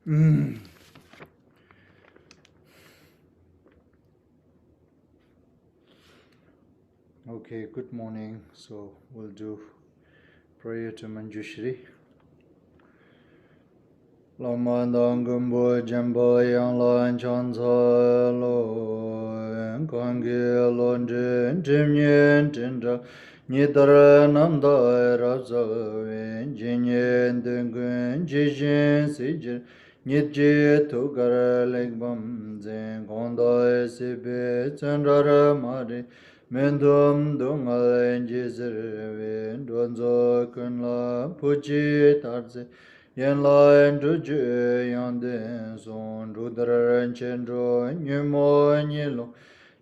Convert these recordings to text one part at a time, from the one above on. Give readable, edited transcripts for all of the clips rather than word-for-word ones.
Mm. Okay, good morning. So we'll do prayer to Manjushri. Lama Dangumbo Jambo Yang Lan Chanza Lo Kangi London Jimyen Tindra Nidara Namda Raza Jinyen Dungun Jijin Sijin Nidji Tukara Legbam Zen Gonda Sibe Chandara Mari Mendum Dungal Jizir Donzo Kunla Puji Tarzi Yen lai zhu ju yang den song zhu der chen zhu nyu mo nyi long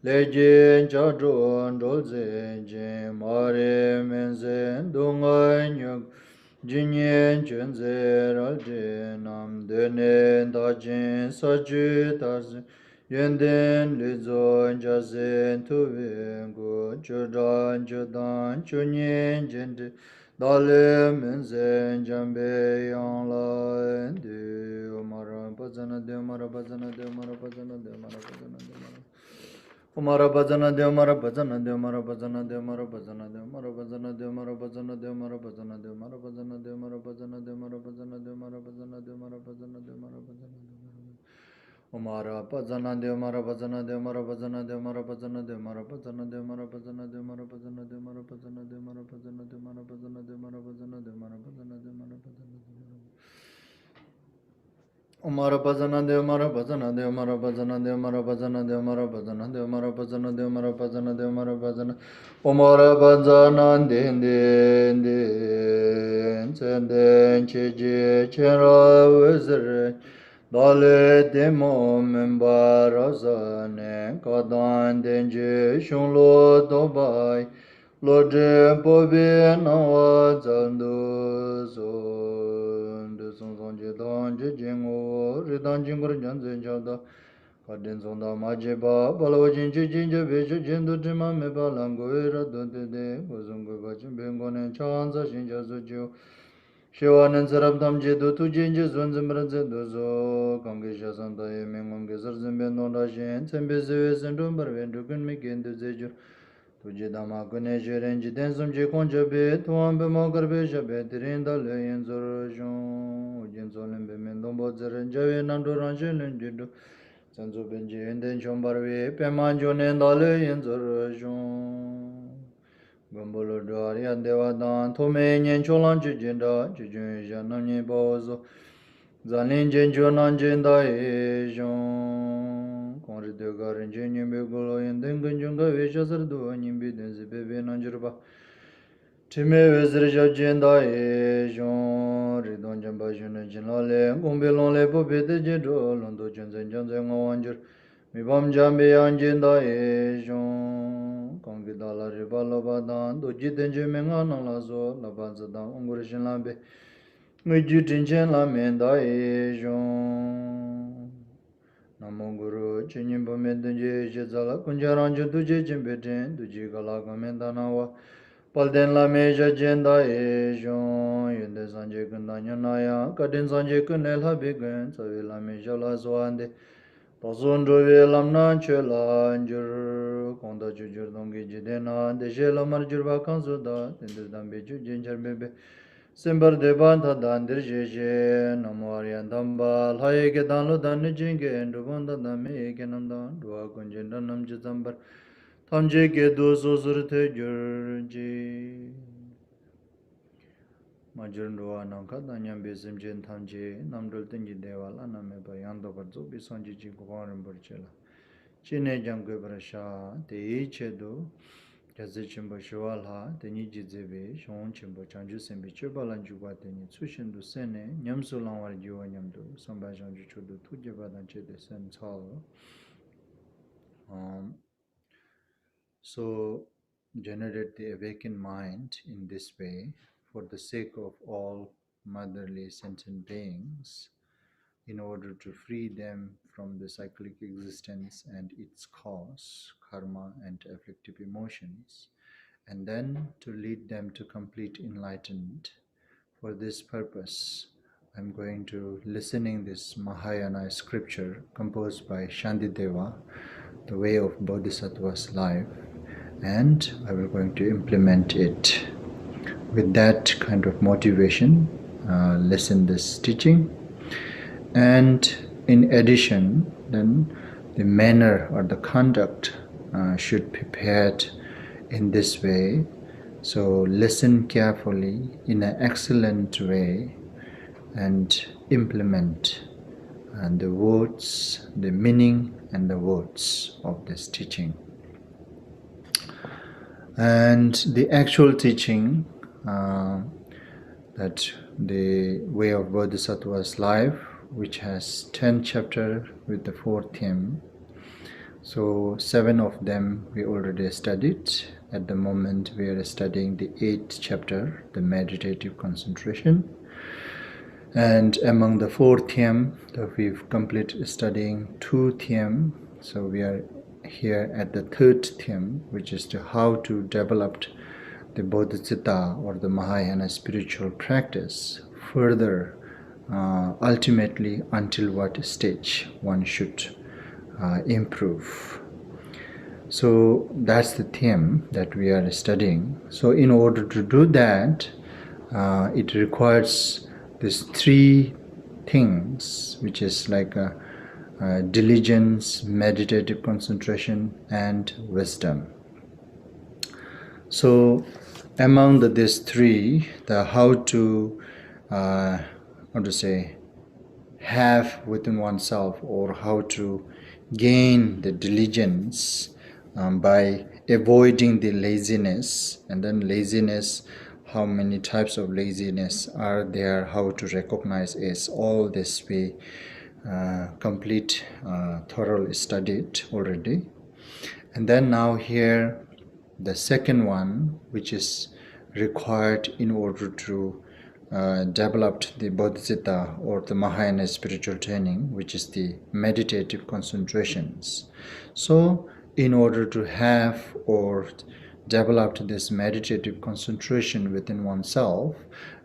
le jin cha zhu zhu zi jin ma re men zen dung ai nyu jin yen chen zi ra jin nam de ne da jin sa ju ta zi yen den li zo ja zen tu ven gu chu dan chu dan chu nyen jin de Dale menzen jambe yang la de umara bhajana de umara bhajana de umara bhajana de umara bhajana de umara bhajana de umara bhajana de umara bhajana de umara bhajana de umara bhajana de umara bhajana de umara bhajana de umara bhajana de umara bhajana de umara bhajana de umara bhajana de umara bhajana de umara bhajana Umara Pazana de Mara Pazana de Mara Pazana de Mara Pazana de Mara Pazana de Mara Pazana de Mara Pazana de Mara Pazana de Mara Pazana de Mara Pazana de Mara Pazana de Mara Pazana de Mara Pazana Umara Pazana de Mara Pazana de Mara Pazana de Mara Pazana de Mara Pazana de Mara Pazana de Mara Pazana de Mara Pazana Umara Pazana de Senden Chiji Chera Wizard Dale demo membarazane kadan denje shunlo dobai loje bobe na zandu zon de son son je dan je jengo redan jengo janze jada kadin zonda maje ba balo jinje jinje beje jendo dima me balango era donde de gozungo bajin bengone chanza shinja zujo Shivanan sarabdam jedu tu jinji zunzim ranze dozo kange shasan daye mengom ge zarzim ben nonda shen tsembe zewe sendum barven dukun me gendu zejur tuje dama kune shiren jiden sumje konja be tuan be mogar be shabe tirin da le yen zor shon ujin zolim be mendom bo zeren jave nandu ranshen len jidu sanzo benji enden shon barve peman jonen da le yen zor shon Gambolo Dari Devadan Tome Nyen Cholan Jijinda Jijun Janani Bozo Zanin Jenjo Nanjinda Ejon Konri de Garin Jenin Begolo Yendengun Junga Vishasar Do Nimbi Denzi Bebe Nanjurba Time Vezir Jajinda Ejon Ridon Jamba Juna Jinale Gumbelon Lepo Bede Jedo Londo Junzen Junzen Wanjur Mibam jambi anjinda ejon kongi dala riba loba dan doji tenje menga nangla zo laba zadan ungurishin lambe nguji tinchen la menda ejon namo guru chinyimba mendenje eshe zala kunjaranjo tuje jimbe ten tuji gala kamenda nawa palden la meja jenda ejon yende sanje kunda nyanaya kadin sanje kunel habi gun savi la meja la zoande Tazun Jovi Lamnan Chela Jur Konda Jujur Dongi Jidena Deshe Lamar Jurba Kansuda Tindir Dambi Jujinjar Bebe Simbar Deban Tadan Dirjeje Namo Aryan Dambal Hayeke Danlu Dani Jinge Ndubanda Dami Ekenamdan Dua Kunjinda Namjizambar Tamje Gedu Suzurte Jurji Majurndua Nanka Danyam Besim Jen Tamje Namdul Tingi Deval Aname Bayando Barzo Bisonji Jiguan Burchela Chine Jangu Brasha Te Chedu Kazichimbo Shualha Teni Jizebe Shon Chimbo Chanju Sembi Chubalan Juba Teni Tsushindu Sene Nyamsu Langwar Jua Nyamdu Samba Janju Chudu Tujabadan Chede Sen Talo So generate the awakened mind in this way for the sake of all motherly sentient beings in order to free them from the cyclic existence and its cause, karma and afflictive emotions, and then to lead them to complete enlightenment. For this purpose, I'm going to listening this Mahayana scripture composed by Shantideva, The Way of Bodhisattva's Life, and I will going to implement it. With that kind of motivation, listen this teaching. And in addition, then the manner or the conduct should be prepared in this way. So listen carefully in an excellent way and implement the words, the meaning and the words of this teaching. And the actual teaching that the way of Bodhisattva's life, which has 10 chapters with the 4 theme. So 7 of them we already studied. At the moment we are studying the 8th chapter, the meditative concentration. And among the 4 theme that we've completed studying 2 theme. So we are here at the 3rd theme, which is to how to develop the bodhicitta or the Mahayana spiritual practice further, ultimately until what stage one should improve. So that's the theme that we are studying. So in order to do that, it requires these 3 things, which is like diligence, meditative concentration, and wisdom. So among these 3, the how to have within oneself, or how to gain the diligence by avoiding the laziness. And then laziness, how many types of laziness are there, how to recognize is all this we complete thoroughly studied already. And then now here the second one, which is required in order to develop the bodhicitta or the Mahayana spiritual training, which is the meditative concentrations. So in order to have or develop this meditative concentration within oneself,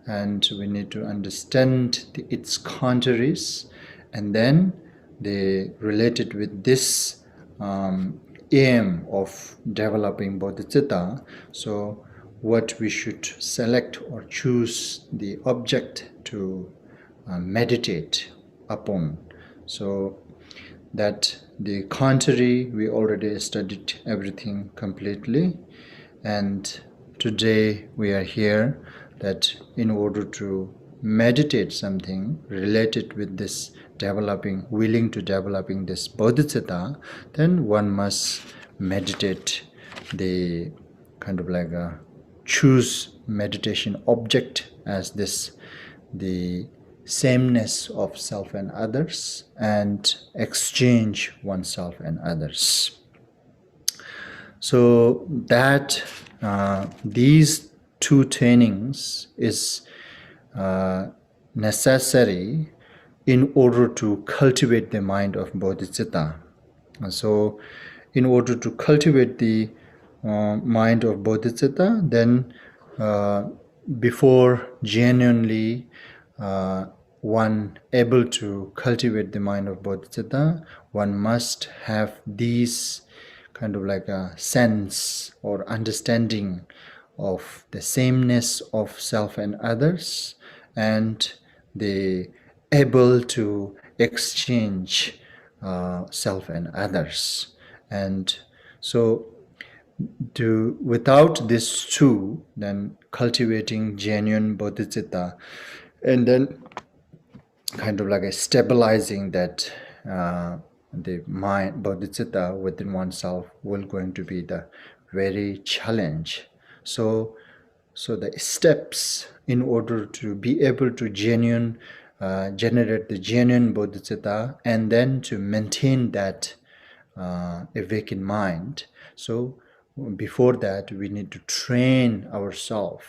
and we need to understand its contraries, and then they related with this aim of developing bodhicitta. So what we should select or choose the object to meditate upon. So that the contrary, we already studied everything completely, and today we are here that in order to meditate something related with this willing to developing this bodhicitta, then one must meditate the kind of like a choose meditation object as this, the sameness of self and others, and exchange oneself and others. So that these 2 trainings is necessary in order to cultivate the mind of bodhicitta. So in order to cultivate the mind of bodhicitta, then before genuinely one able to cultivate the mind of bodhicitta, one must have these kind of like a sense or understanding of the sameness of self and others, and the able to exchange self and others. And so without these 2, then cultivating genuine bodhicitta, and then kind of like a stabilizing that the mind bodhicitta within oneself will going to be the very challenge. So the steps in order to be able to generate the genuine bodhicitta, and then to maintain that awakened mind. So before that, we need to train ourselves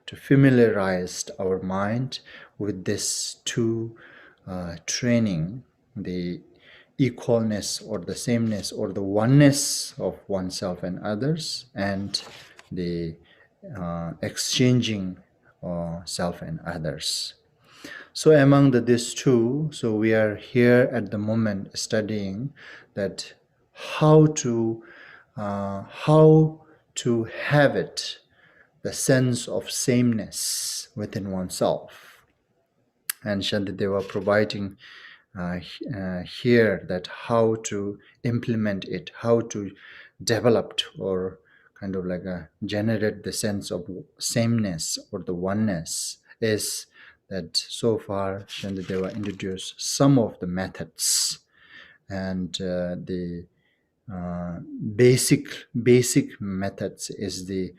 to familiarize our mind with this 2 training, the equalness or the sameness or the oneness of oneself and others, and the exchanging self and others. So among these two, so we are here at the moment studying that how to have it, the sense of sameness within oneself. And Shantideva providing here that how to implement it, how to develop or kind of like a generate the sense of sameness or the oneness is that so far Shantideva introduced some of the methods and the uh, basic methods is the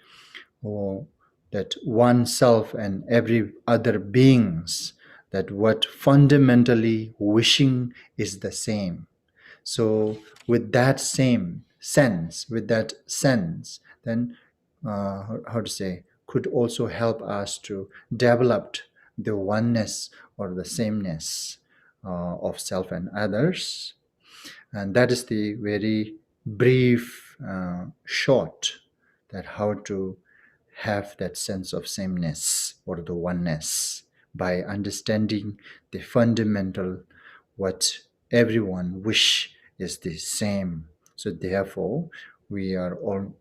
or that oneself and every other beings, that what fundamentally wishing is the same. So with that sense, then how to say, could also help us to develop the oneness or the sameness of self and others. And that is the very brief short that how to have that sense of sameness or the oneness by understanding the fundamental what everyone wish is the same. So therefore we are all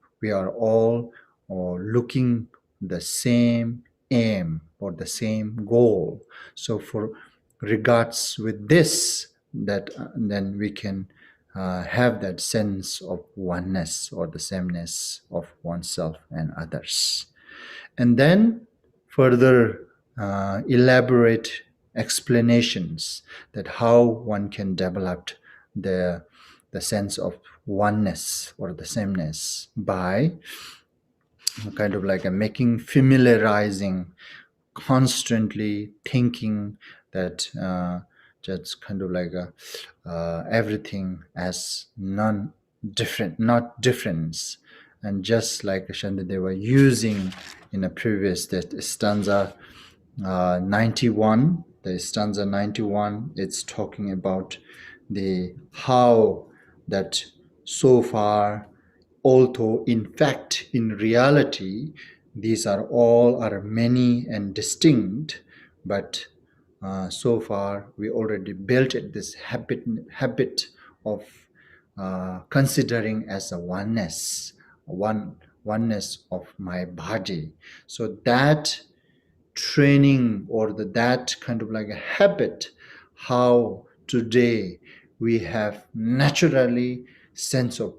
looking the same aim or the same goal. So for regards with this, that then we can have that sense of oneness or the sameness of oneself and others. And then further elaborate explanations that how one can develop the sense of oneness or the sameness by kind of like a making familiarizing, constantly thinking that just kind of like a everything as non different, not difference. And just like Shanda, they were using in a previous that stanza 91, the stanza 91, it's talking about the how that so far, although in fact in reality these are all are many and distinct, but so far we already built it, this habit of considering as a oneness of my body. So that training or that kind of like a habit, how today we have naturally sense of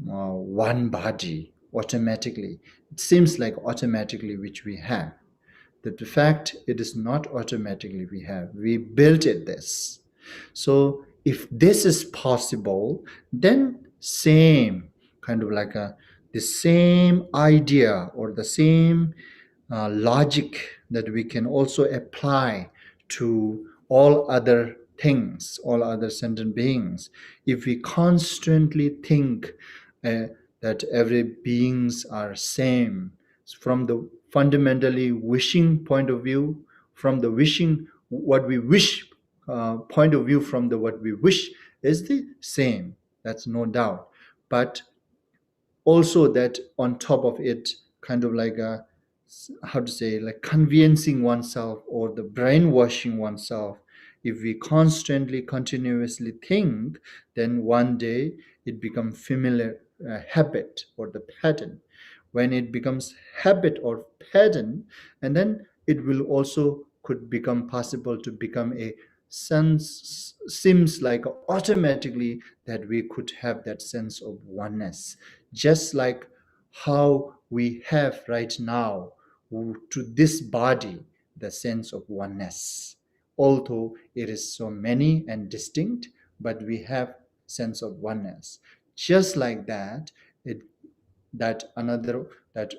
one body automatically. It seems like automatically which we have, that the fact it is not automatically we have, we built it this. So if this is possible, then same kind of like a the same idea or the same logic that we can also apply to all other things, all other sentient beings. If we constantly think uh, that every beings are same from the fundamentally wishing point of view, from the wishing what we wish point of view, from the what we wish is the same, that's no doubt. But also that on top of it, kind of like a how to say, like convincing oneself or the brainwashing oneself. If we constantly continuously think, then one day it becomes familiar habit or the pattern. When it becomes habit or pattern, and then it will also could become possible to become a sense, seems like automatically that we could have that sense of oneness, just like how we have right now to this body the sense of oneness. Although it is so many and distinct, but we have sense of oneness. Just like that, it that another that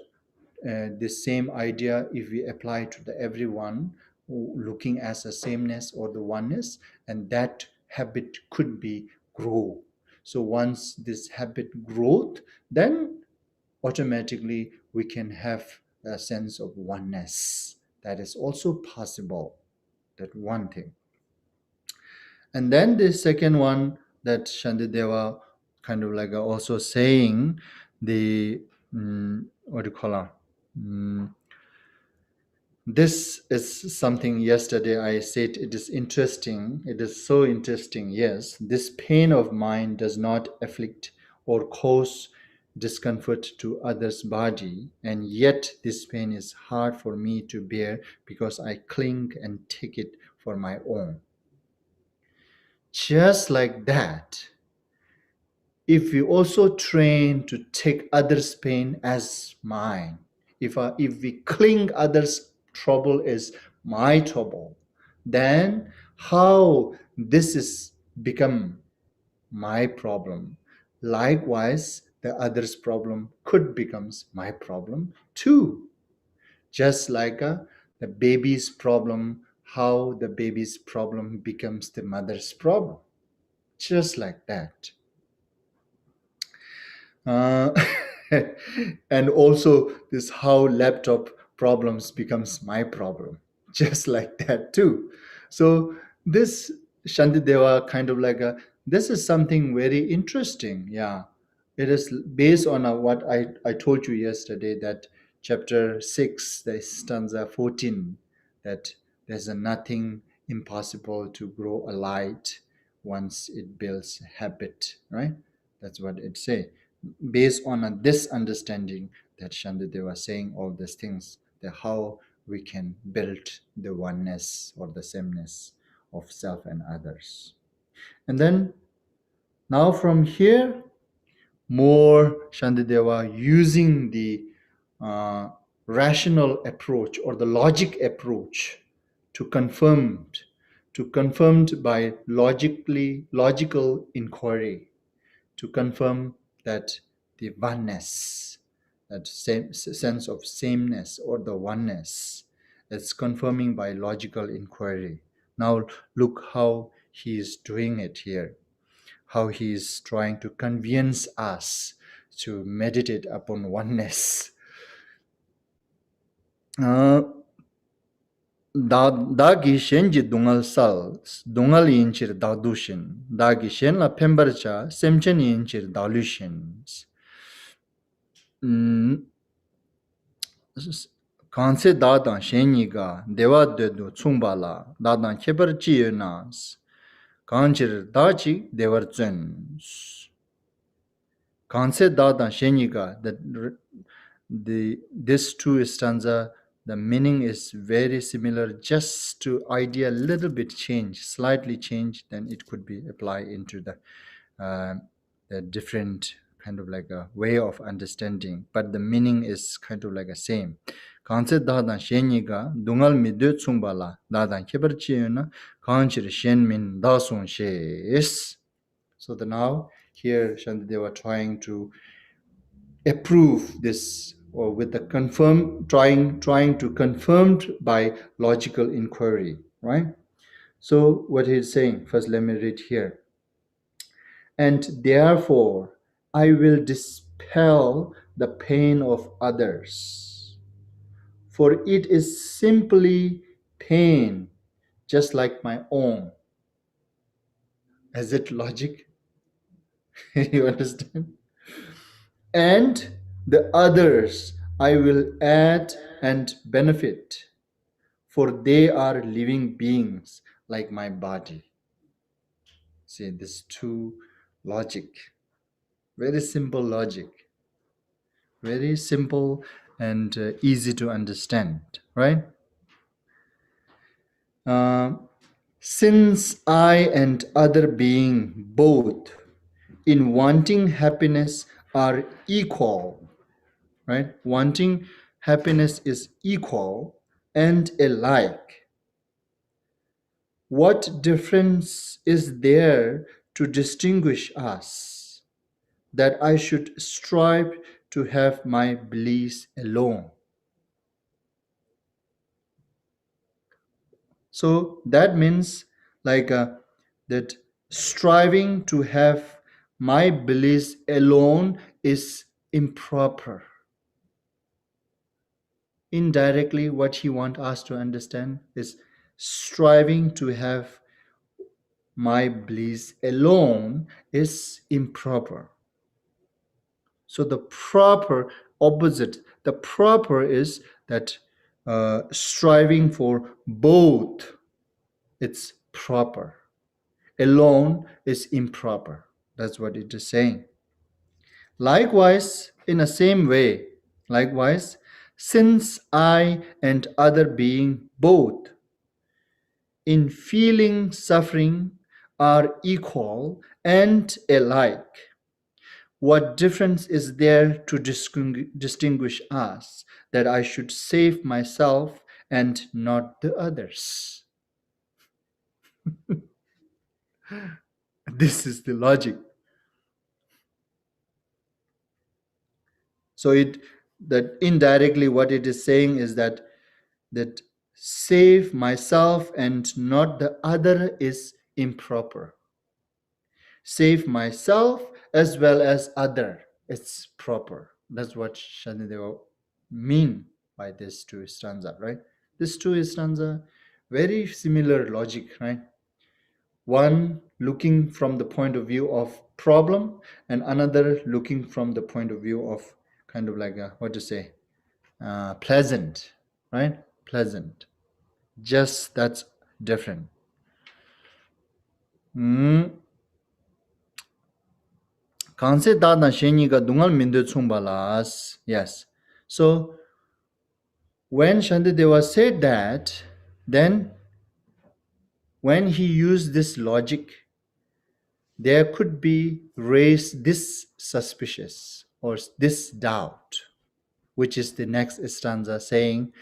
the same idea if we apply to the everyone looking as a sameness or the oneness, and that habit could be grow. So once this habit growth, then automatically we can have a sense of oneness. That is also possible, that one thing. And then the second one that Shantideva kind of like also saying, the what do you call it? This is something yesterday I said it is interesting. It is so interesting. Yes, this pain of mine does not afflict or cause discomfort to others' body, and yet this pain is hard for me to bear because I cling and take it for my own. Just like that, if we also train to take others' pain as mine, if we cling others' trouble as my trouble, then how this is become my problem. Likewise, the other's problem could becomes my problem too. Just like the baby's problem, how the baby's problem becomes the mother's problem. Just like that. Uh, and also this how laptop problems becomes my problem, just like that too. So this Shantideva kind of like a, this is something very interesting. Yeah, it is based on what I told you yesterday, that chapter 6, the stanza 14, that there's a nothing impossible to grow a light once it builds habit, right? That's what it say. Based on this understanding, that Shantideva was saying all these things, that how we can build the oneness or the sameness of self and others. And then now from here, more Shantideva using the uh, rational approach or the logic approach to confirmed by logical inquiry, to confirm that the oneness, that same sense of sameness or the oneness, that's confirming by logical inquiry. Now look how he is doing it here, how he is trying to convince us to meditate upon oneness. Uh, dagi shenji dungal sal, dungal inchir dadushin, dagi shen la pembercha, semchen inchir dalushins. Kanse dadan shenyiga dewa dedu tsungbala dadan kebar chiyo nas kanchir dachi devar tsens. Kanse dadan shenyiga, that this two stanza, the meaning is very similar, just to idea a little bit change, slightly change, then it could be applied into the different kind of like a way of understanding, but the meaning is kind of like a same. Kanse dadan shenyiga dungal mi de tsungbala dadan kebar chiyuna kanchir shen min dasun shes. So the now here Shantideva trying to approve this, or with the trying to confirmed by logical inquiry, right? So what he's saying, first let me read here. And therefore I will dispel the pain of others, for it is simply pain, just like my own. Is it logic? You understand? And the others I will add and benefit, for they are living beings like my body. See, this two logic, very simple logic, very simple and easy to understand, right? Uh, since I and other being both in wanting happiness are equal, right? Wanting happiness is equal and alike. What difference is there to distinguish us, that I should strive to have my bliss alone? So that means like that striving to have my bliss alone is improper. Indirectly, what he wants us to understand is striving to have my bliss alone is improper. So the proper opposite, the proper is that striving for both, it's proper. Alone is improper. That's what it is saying. Likewise, in the same way, likewise, since I and other being both in feeling suffering are equal and alike, what difference is there to distinguish us that I should save myself and not the others? This is the logic. So that indirectly what it is saying is that save myself and not the other is improper. Save myself as well as other, it's proper. That's what Shantideva mean by this two stanza, right? This two stanza, very similar logic, right? One looking from the point of view of problem, and another looking from the point of view of kind of like a, what to say, pleasant, right? Pleasant. Just that's different. Kanse dada shenyi ga dungal mindu tsumbalas. Yes. So when Shantideva said that, then when he used this logic, there could be raised this suspicious or this doubt, which is the next stanza saying,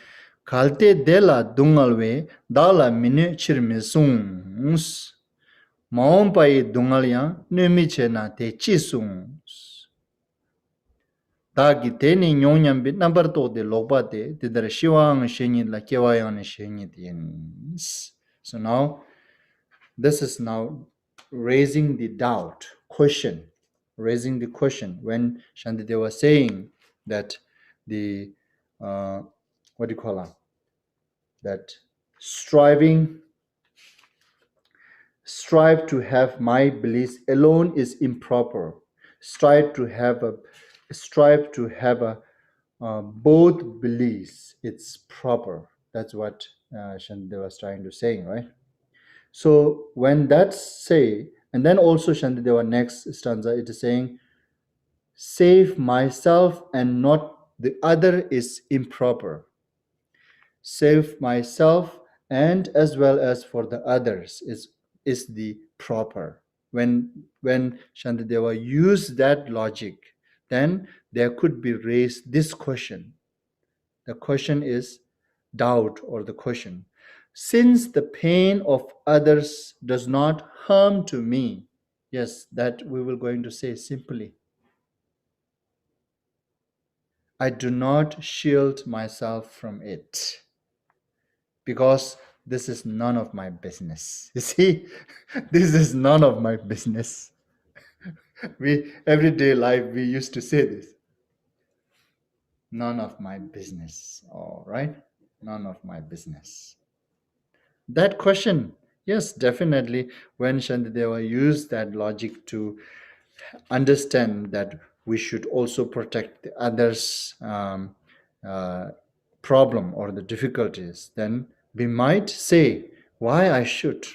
Kalte dela dungalwe dala minu chirmisungs. Maompai dungalya numiche na te chisungs. Dagi teni nyonyambi number to de lobate de der shiwang shenyi la kewayang shenyi tienis. So now this is now raising the doubt, question, raising the question when Shantideva was saying that the what do you call it? That strive to have my beliefs alone is improper. Strive to have both beliefs. It's proper. That's what Shantideva was trying to say, right? So when that's say, and then also Shantideva next stanza, it is saying, save myself and not the other is improper. Save myself and as well as for the others is the proper. When Shantideva used that logic, then there could be raised this question. The question is doubt or the question. Since the pain of others does not harm to me, yes, that we will going to say simply. I do not shield myself from it because this is none of my business. You see, this is none of my business. Everyday life, we used to say this. None of my business, all right? None of my business. That question, yes, definitely, when Shantideva used that logic to understand that we should also protect the others' problem or the difficulties, then we might say, why I should?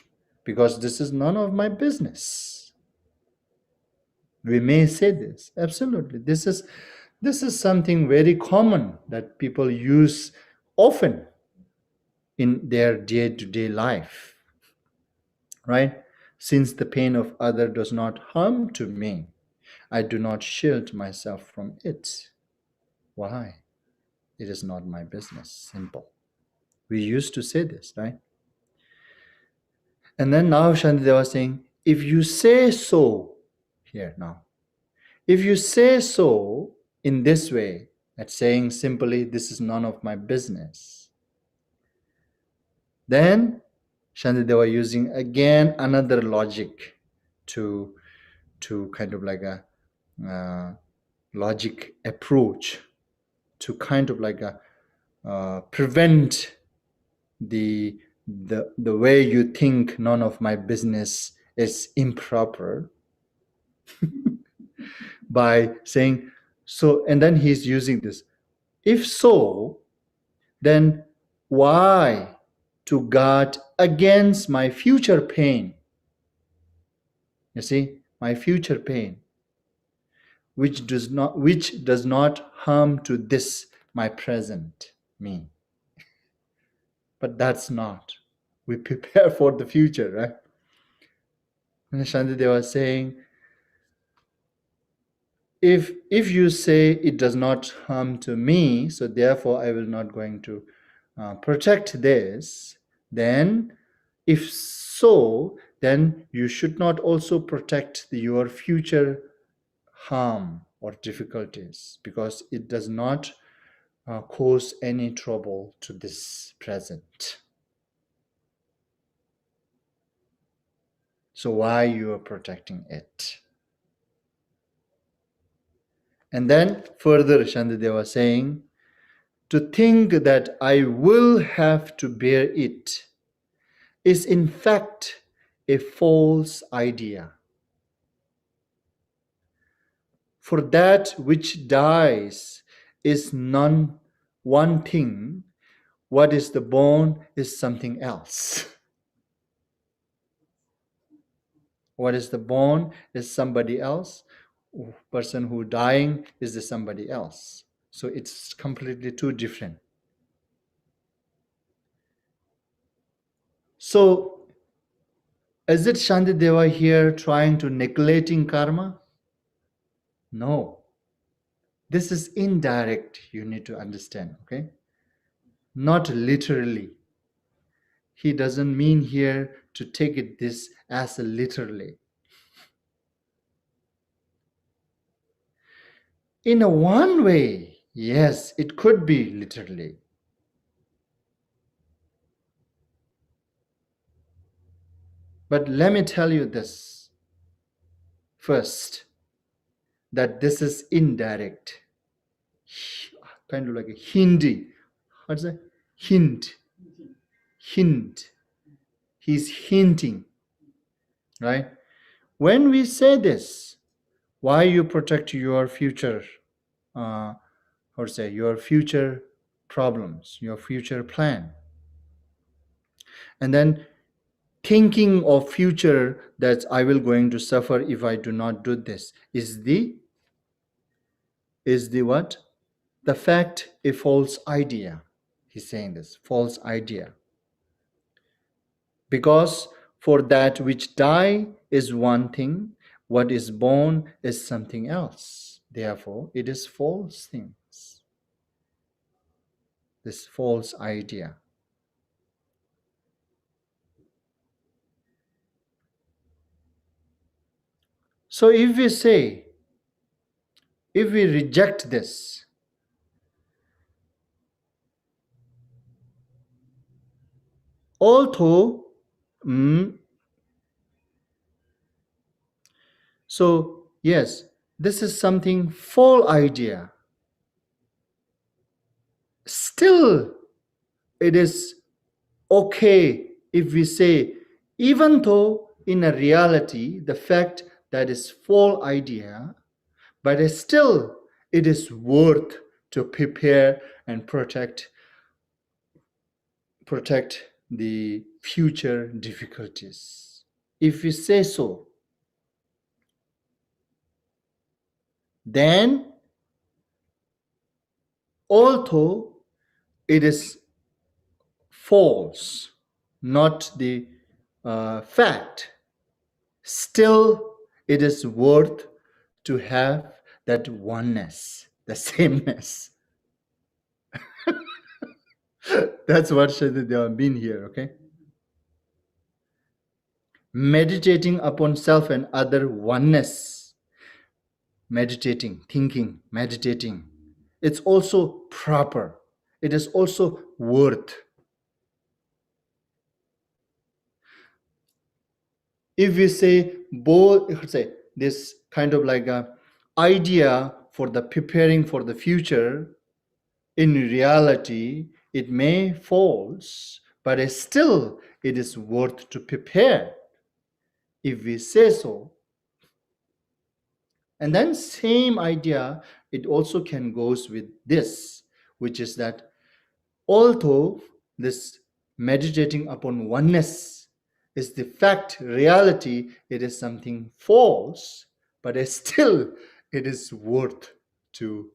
Because this is none of my business. We may say this, absolutely. This is something very common that people use often in their day-to-day life, right? Since the pain of other does not harm to me, I do not shield myself from it. Why? It is not my business. Simple. We used to say this, right? And then now Shantideva was saying, if you say so, here now, if you say so in this way, that saying simply, this is none of my business, then Shantideva using again another logic to kind of like a logic approach to kind of like a prevent the way you think none of my business is improper by saying so, and then he's using this. If so, then Why? To guard against my future pain. You see, my future pain, which does not harm to this my present me. But that's not. We prepare for the future, right? And Shantideva was saying, if you say it does not harm to me, so therefore I will not going to protect this, then if so, then you should not also protect your future harm or difficulties, because it does not cause any trouble to this present. So why you are protecting it? And then further Shantideva was saying, to think that I will have to bear it is in fact a false idea. For that which dies is none one thing, what is the born is something else. What is the born is somebody else. Person who dying is the somebody else. So it's completely two different. So is it Shantideva here trying to neglecting karma? No. This is indirect, you need to understand, okay? Not literally. He doesn't mean here to take it this as a literally. In a one way, yes, it could be literally. But let me tell you this first, that this is indirect. Kind of like a Hindi. What's that? Hint. Hint. He's hinting, right? When we say this, why you protect your future, your future problems, your future plan, and then thinking of future that I will going to suffer if I do not do this is the what? The fact a false idea. He's saying this false idea. Because for that which die is one thing, what is born is something else. Therefore, it is false things. This false idea. So if we reject this, although so yes, this is something false idea. Still, it is okay if we say, even though in a reality, the fact that is false idea, but still it is worth to prepare and protect the future difficulties. If we say so, then although it is false, not the fact, still it is worth to have that oneness, the sameness. That's what Shantideva mean here, okay? Meditating upon self and other oneness. Meditating, thinking, meditating. It's also proper. It is also worth. If we say both, this kind of like a idea for the preparing for the future, in reality, it may false, but still it is worth to prepare. If we say so, and then same idea, it also can goes with this, which is that although this meditating upon oneness is the fact, reality, it is something false, but it's still it is worth to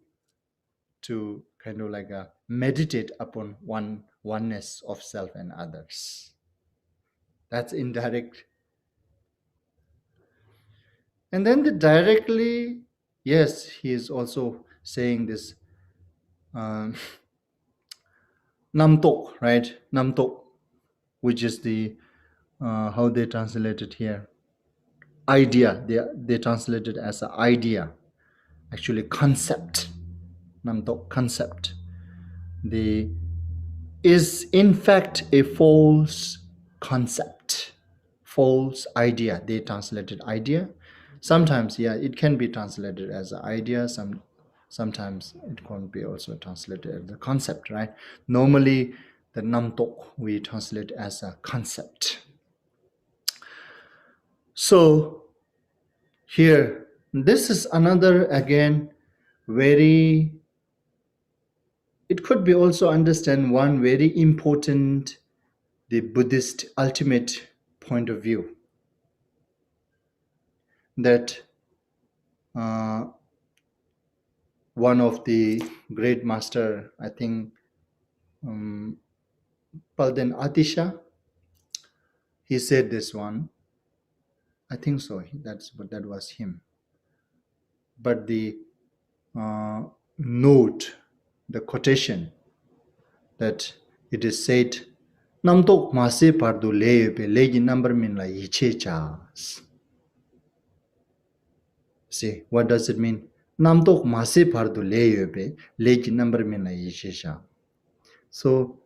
kind of like meditate upon oneness of self and others. That's indirect. And then the directly, yes, he is also saying this namtok, right? Namtok, which is the how they translate it here, idea. They translate it as an idea, actually concept. Namtok, concept. The is in fact a false concept, false idea. They translated idea. Sometimes, yeah, it can be translated as an idea. Sometimes it can be also translated as a concept, right? Normally, the namtok we translate as a concept. So here, this is another again very. It could be also understand one very important, the Buddhist ultimate point of view, that one of the great master, I think Palden Atisha, he said this one. I think so. That was him. But the note, the quotation, that it is said, "Namtok mase pardu leebe legi number min la yiche chas." See, what does it mean? Namtok mase pardu leebe legi number min la yiche cha. So,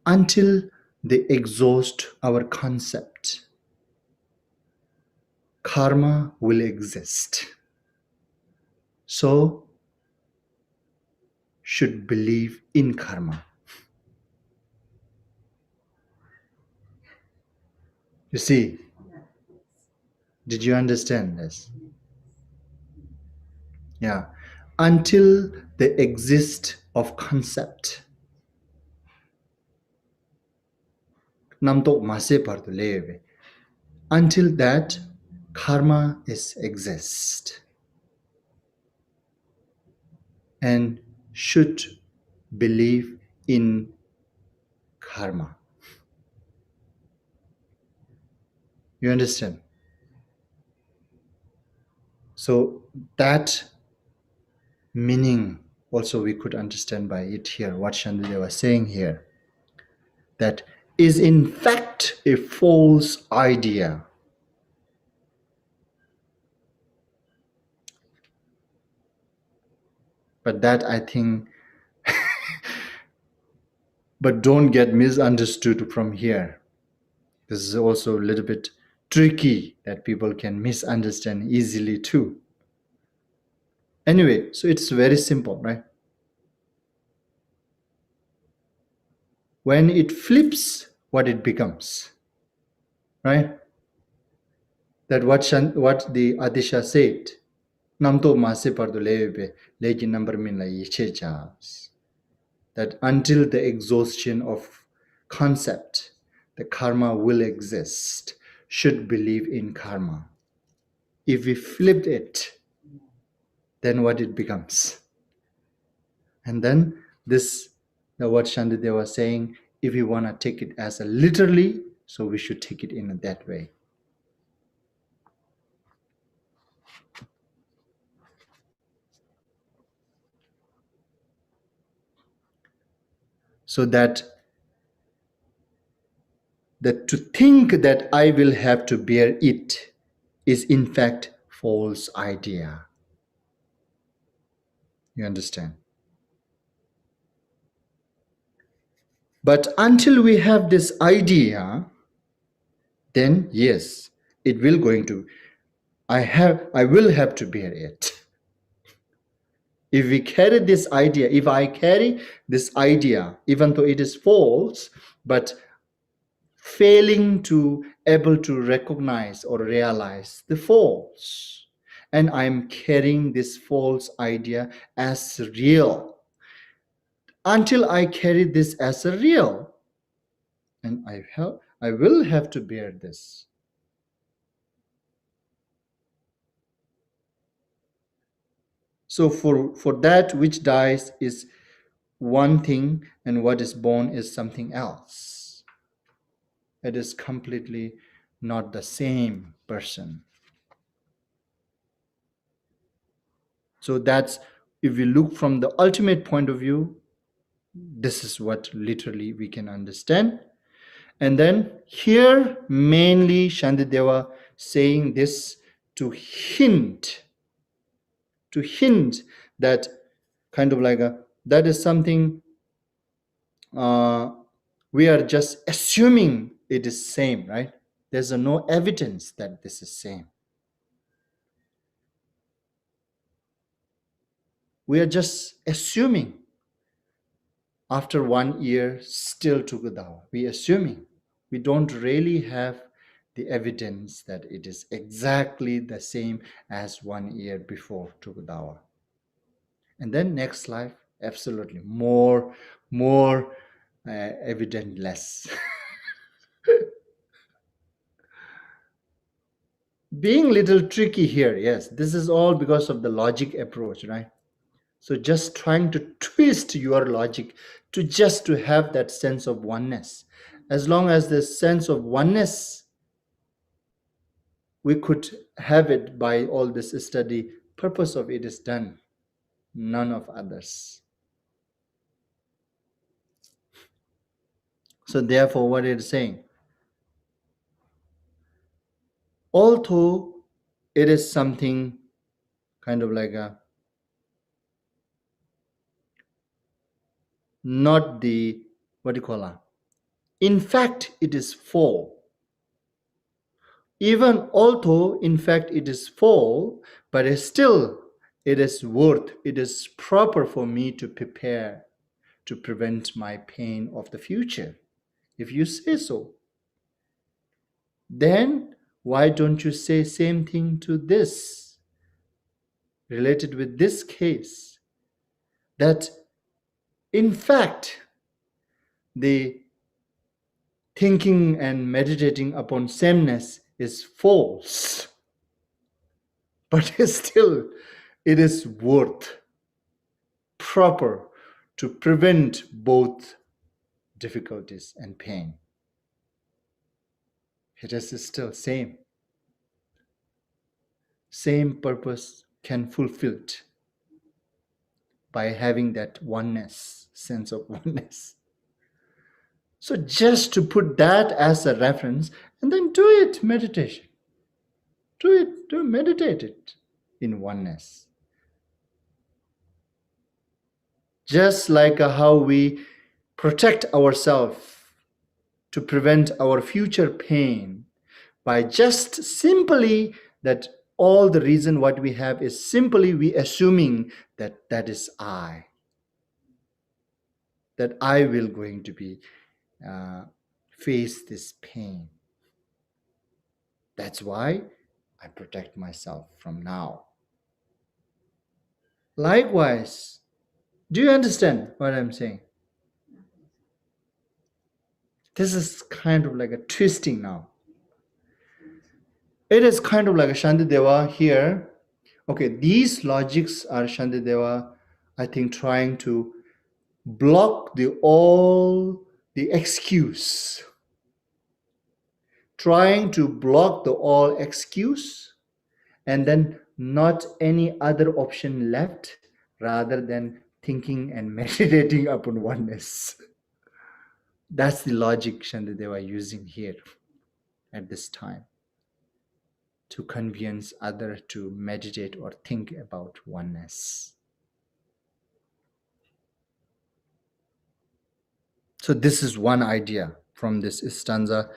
until they exhaust our concept, karma will exist. So, should believe in karma. You see, did you understand this? Yeah. Until the exist of concept, namtok mase pardu leebe, until that karma is exist and should believe in karma. You understand? So that meaning also we could understand by it here, what Shandilya was saying here, that is in fact a false idea. But that I think, but don't get misunderstood from here. This is also a little bit tricky that people can misunderstand easily too. Anyway, so it's very simple, right? When it flips, what it becomes, right? That what the Adisha said, Namto mase pardu lebe, legi number min la yiche chas. That until the exhaustion of concept, the karma will exist, should believe in karma. If we flipped it, then what it becomes? And then this, what Shandideva was saying, if we want to take it as a literally, so we should take it in that way. So that to think that I will have to bear it is in fact false idea. You understand? But until we have this idea, then yes, it will going to, I will have to bear it. If we carry this idea, if I carry this idea, even though it is false, but failing to able to recognize or realize the false, and I'm carrying this false idea as real, until I carry this as a real, and I will have to bear this. So for that which dies is one thing, and what is born is something else. It is completely not the same person. So that's, if we look from the ultimate point of view, this is what literally we can understand. And then here mainly Shantideva saying this to hint that kind of like that is something we are just assuming it is same, right? There's no evidence that this is same. We are just assuming after 1 year still Tukadawa. We assuming. We don't really have the evidence that it is exactly the same as 1 year before Tukadawa. And then next life, absolutely more evident less. Being little tricky here, yes. This is all because of the logic approach, right? So just trying to twist your logic to just to have that sense of oneness. As long as the sense of oneness, we could have it by all this study, purpose of it is done, none of others. So therefore, what it is saying, although it is something kind of like a not the, what do you call it? In fact, it is fall. Even although in fact it is fall, but still it is worth, it is proper for me to prepare to prevent my pain of the future. If you say so, then why don't you say same thing to this, related with this case, that in fact the thinking and meditating upon sameness is false, but still it is worth, proper to prevent both difficulties and pain. It is still same purpose can fulfilled by having that oneness, sense of oneness. So just to put that as a reference, and then do it, meditation. Meditate it in oneness. Just like how we protect ourselves to prevent our future pain by just simply that all the reason what we have is simply we assuming that that is I, that I will going to be face this pain. That's why I protect myself from now. Likewise, do you understand what I'm saying? This is kind of like a twisting now. It is kind of like a Shantideva here. Okay, these logics are Shantideva, I think, trying to block the excuse. Trying to block the all excuse, and then not any other option left rather than thinking and meditating upon oneness. That's the logic Shantideva using here at this time to convince others to meditate or think about oneness. So this is one idea from this stanza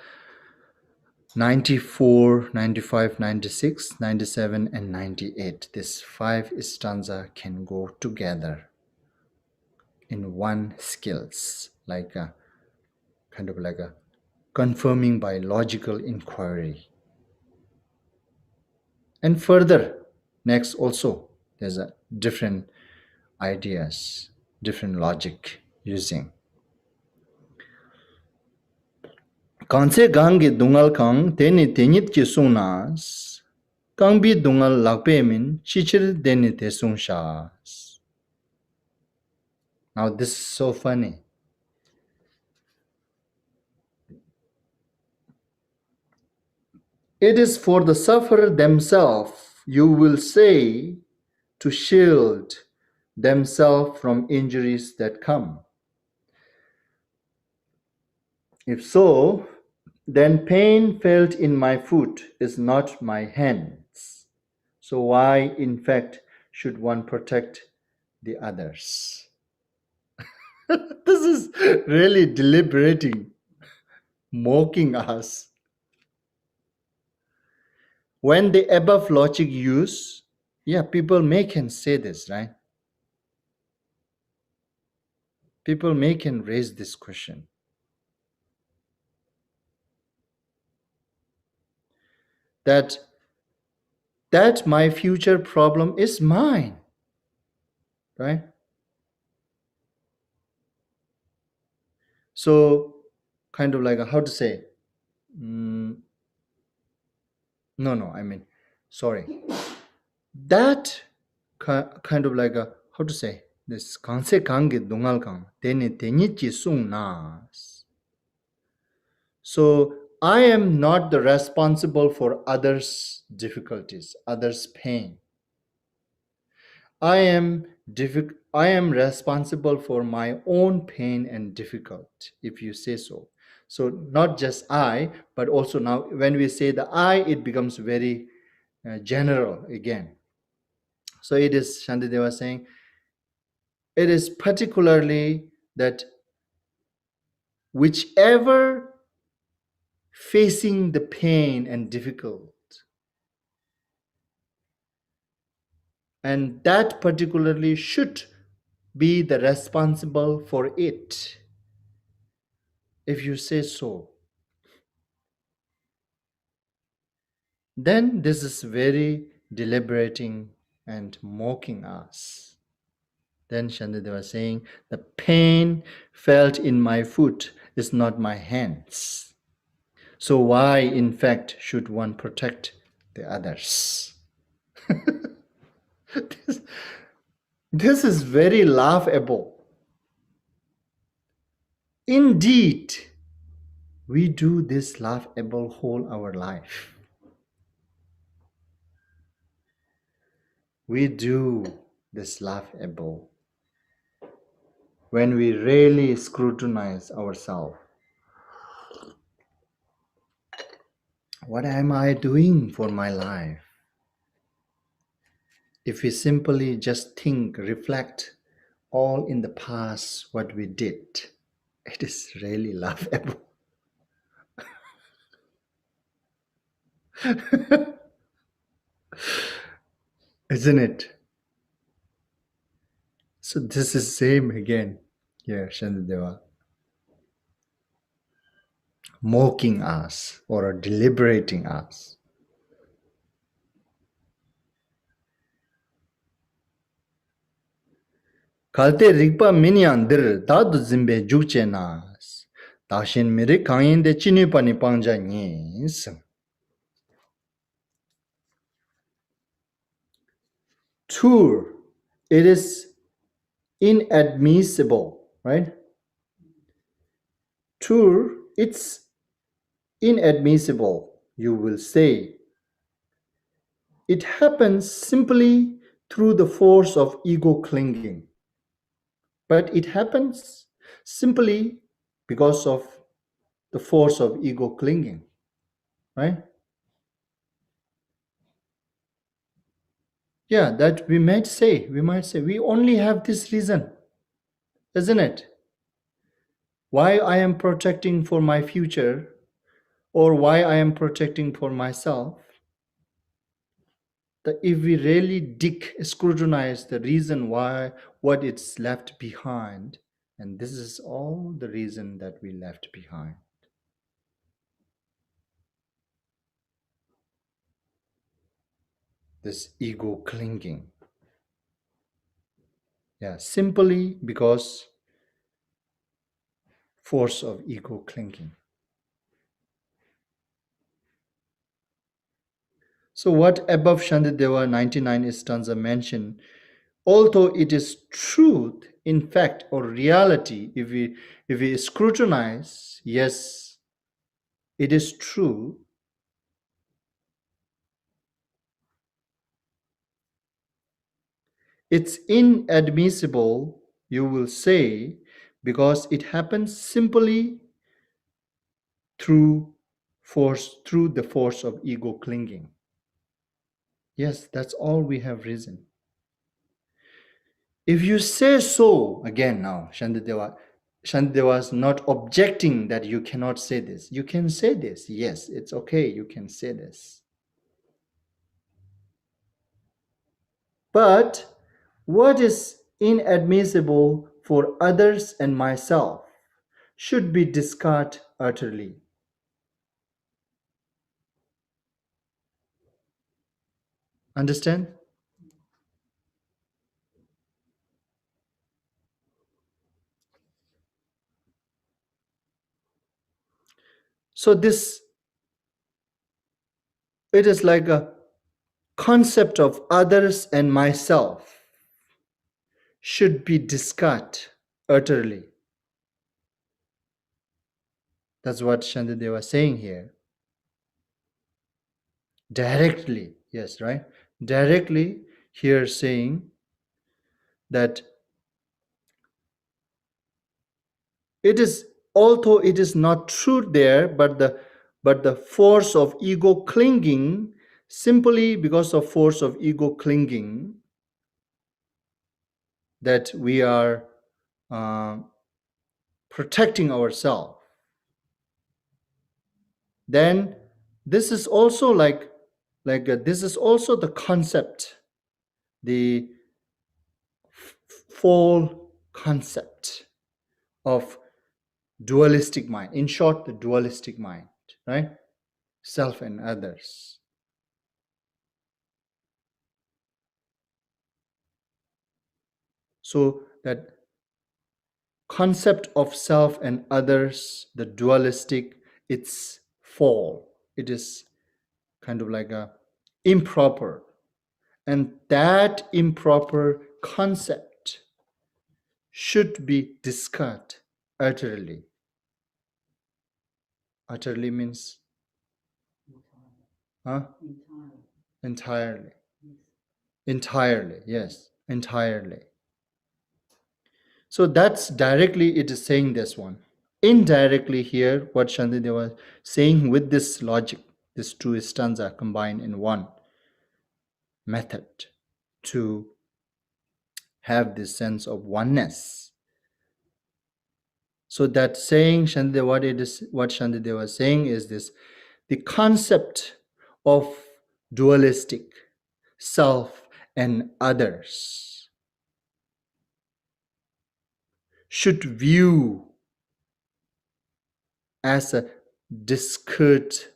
94, 95, 96, 97, and 98. This 5 stanza can go together in one skills, like a kind of like a confirming by logical inquiry. And further, next also, there's a different ideas, different logic using. Kanse gangi dungal kang teni tenyit ki sungnas. Kangbi dungal lakpe min chichir deni te sung shas. Now this is so funny. It is for the sufferer themselves, you will say, to shield themselves from injuries that come. If so, then pain felt in my foot is not my hands. So why, in fact, should one protect the others? This is really deliberating, mocking us. When the above logic use, yeah, people may can say this, right? People may can raise this question. That my future problem is mine, right? So kind of like how to say, no, I mean, sorry. That kind of like how to say, this kanse kange dungal kang teni tenyichi sung nas. So I am not the responsible for others' difficulties, others' pain. I am responsible for my own pain and difficulty, if you say so. So not just I, but also now when we say the I, it becomes very general again. So it is, Shantideva saying, it is particularly that whichever facing the pain and difficult, and that particularly should be the responsible for it, if you say so, then this is very deliberating and mocking us. Then Shantideva was saying, the pain felt in my foot is not my hands. So why, in fact, should one protect the others? This is very laughable. Indeed, we do this laughable whole our life. We do this laughable when we really scrutinize ourselves. What am I doing for my life? If we simply just think, reflect all in the past what we did, it is really laughable. Isn't it? So this is same again here, Shantideva, mocking us or deliberating us. Kalte rigpa minyan dir dadu zimbe jukche nas. Dashin miri kanyin de chini pani pangja nyes. Tur, it is inadmissible, right? Tur, it's inadmissible, you will say. It happens simply through the force of ego clinging. But it happens simply because of the force of ego clinging, right? Yeah, that we might say, we only have this reason, isn't it? Why I am protecting for my future, or why I am protecting for myself. That if we really scrutinize the reason why, what it's left behind, and this is all the reason that we left behind. This ego clinging. Yeah, simply because force of ego clinging. So what above Shantideva 99 stanza mentioned, although it is truth, in fact, or reality, if we scrutinize, yes, it is true. It's inadmissible, you will say, because it happens simply through the force of ego clinging. Yes, that's all we have reason. If you say so, again now, Shantideva is not objecting that you cannot say this. You can say this. Yes, it's okay, you can say this. But what is inadmissible for others and myself should be discarded utterly. Understand? So this, it is like a concept of others and myself should be discarded utterly. That's what Shantideva is saying here. Directly, yes, right? Directly here saying that it is, although it is not true there, but the force of ego clinging, simply because of force of ego clinging, that we are uh, protecting ourselves, then this is also this is also the concept, the full concept of dualistic mind. In short, the dualistic mind, right? Self and others. So that concept of self and others, the dualistic, it's fall. It is kind of like a improper. And that improper concept should be discarded utterly. Utterly means huh? Entirely. Entirely, yes, entirely. So that's directly it is saying this one. Indirectly here, what Shantideva was saying with this logic, these two stanza combined in one method to have this sense of oneness. So that saying Shantideva, what Shantideva was saying is this: the concept of dualistic self and others should view as a discrete,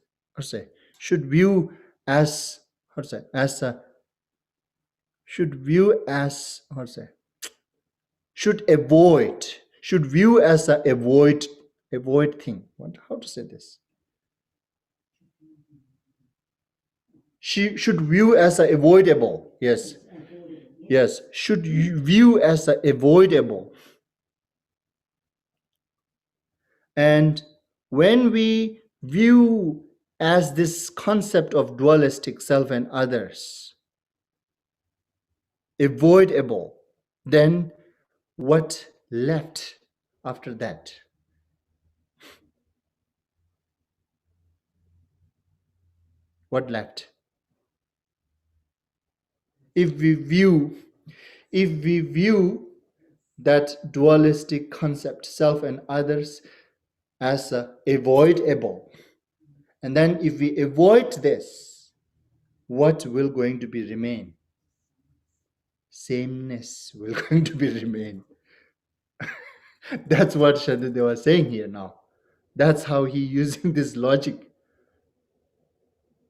should view as, as a, should view as, should view as a avoid thing. What, how to say this? She should view as a avoidable. Yes. Yes. Should view as a avoidable. And when we view as this concept of dualistic self and others avoidable, then what left after that? What left? If we view that dualistic concept, self and others, as avoidable, and then if we avoid this, what will going to be remain? Sameness will going to be remain. That's what Shantideva was saying here now. That's how he using this logic.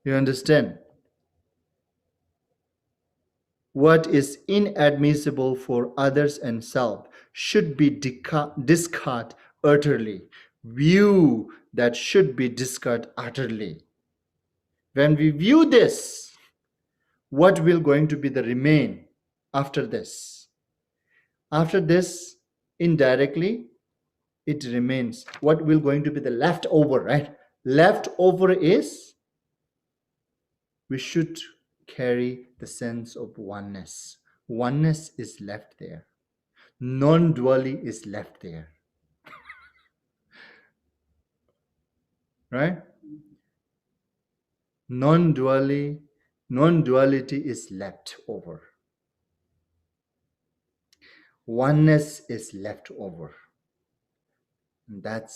You understand? What is inadmissible for others and self should be discarded utterly. View that should be discarded utterly. When we view this, what will going to be the remain after this? After this, indirectly, it remains. What will going to be the leftover, right? Leftover is, we should carry the sense of oneness. Oneness is left there. Non-duality is left there. Right? Non-duality is left over. Oneness is left over. And that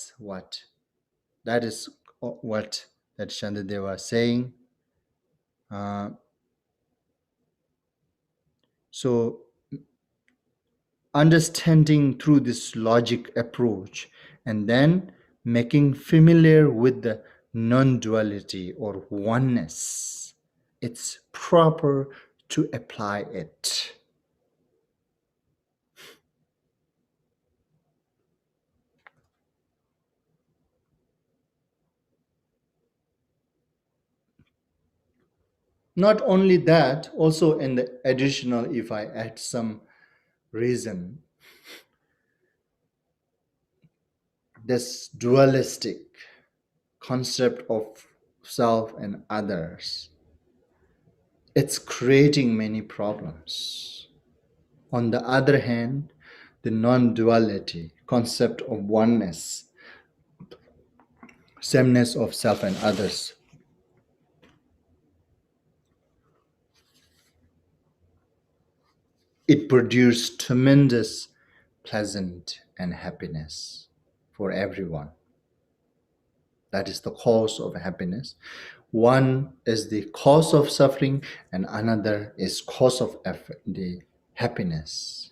is what that Shantideva was saying. So understanding through this logic approach and then making familiar with the non-duality or oneness, it's proper to apply it. Not only that, also in the additional, if I add some reason, this dualistic concept of self and others, it's creating many problems. On the other hand, the non-duality concept of oneness, sameness of self and others, it produced tremendous pleasant and happiness for everyone. That is the cause of happiness. One is the cause of suffering and another is cause of the happiness.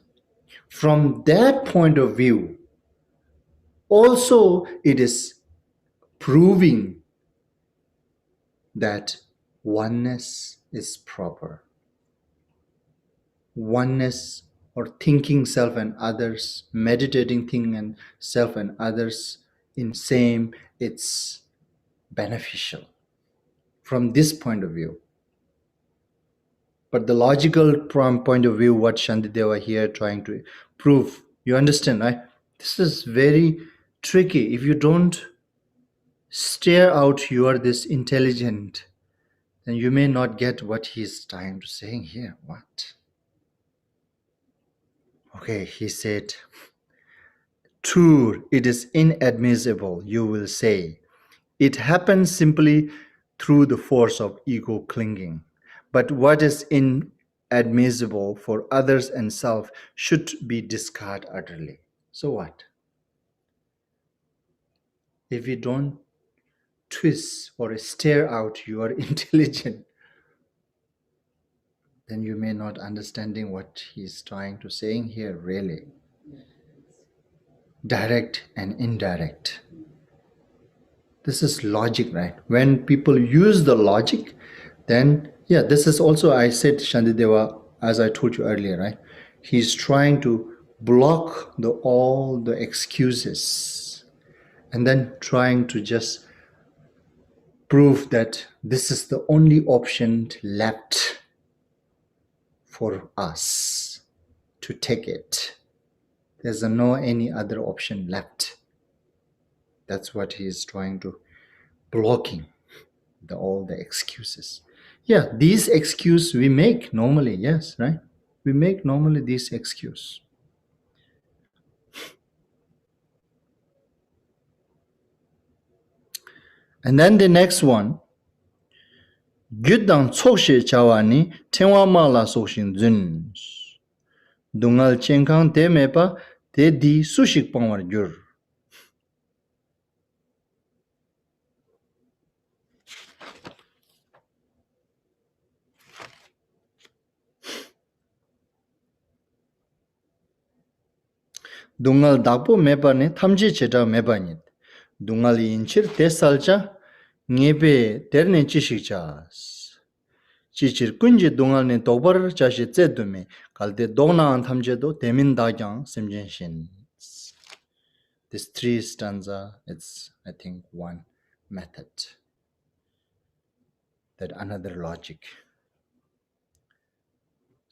From that point of view, also it is proving that oneness is proper. Oneness or thinking self and others, meditating thing and self and others in same, it's beneficial from this point of view. But the logical point of view, what Shantideva here trying to prove, you understand, right? This is very tricky. If you don't stare out you are this intelligent, then you may not get what he's trying to say here. What? Okay, he said, true, it is inadmissible, you will say. It happens simply through the force of ego clinging. But what is inadmissible for others and self should be discarded utterly. So what? If you don't twist or stare out you are intelligent, then you may not understanding what he's trying to saying here really. Direct and indirect. This is logic, right? When people use the logic, then yeah, this is also, I said Shantideva, as I told you earlier, right? He's trying to block all the excuses and then trying to just prove that this is the only option left for us to take it. There's no any other option left. That's what he is trying to blocking all the excuses. Yeah, these excuses we make normally, yes, right? We make normally these excuse. And then the next one, gyudang chokshe chawani tenwa mala sokshin zun. Dungal chenkang te mepa te di sushik pangwar gyur. Dungal dakpo mepa ne thamji cheta mepa nit. Dungal inchir te salcha ngebe terne chishik chas. Chichir kunji dungal ne dobar chashi tsedume kalde dogna an thamjedo demin dagyang simjen shin. This 3 stanza, it's I think one method. That another logic.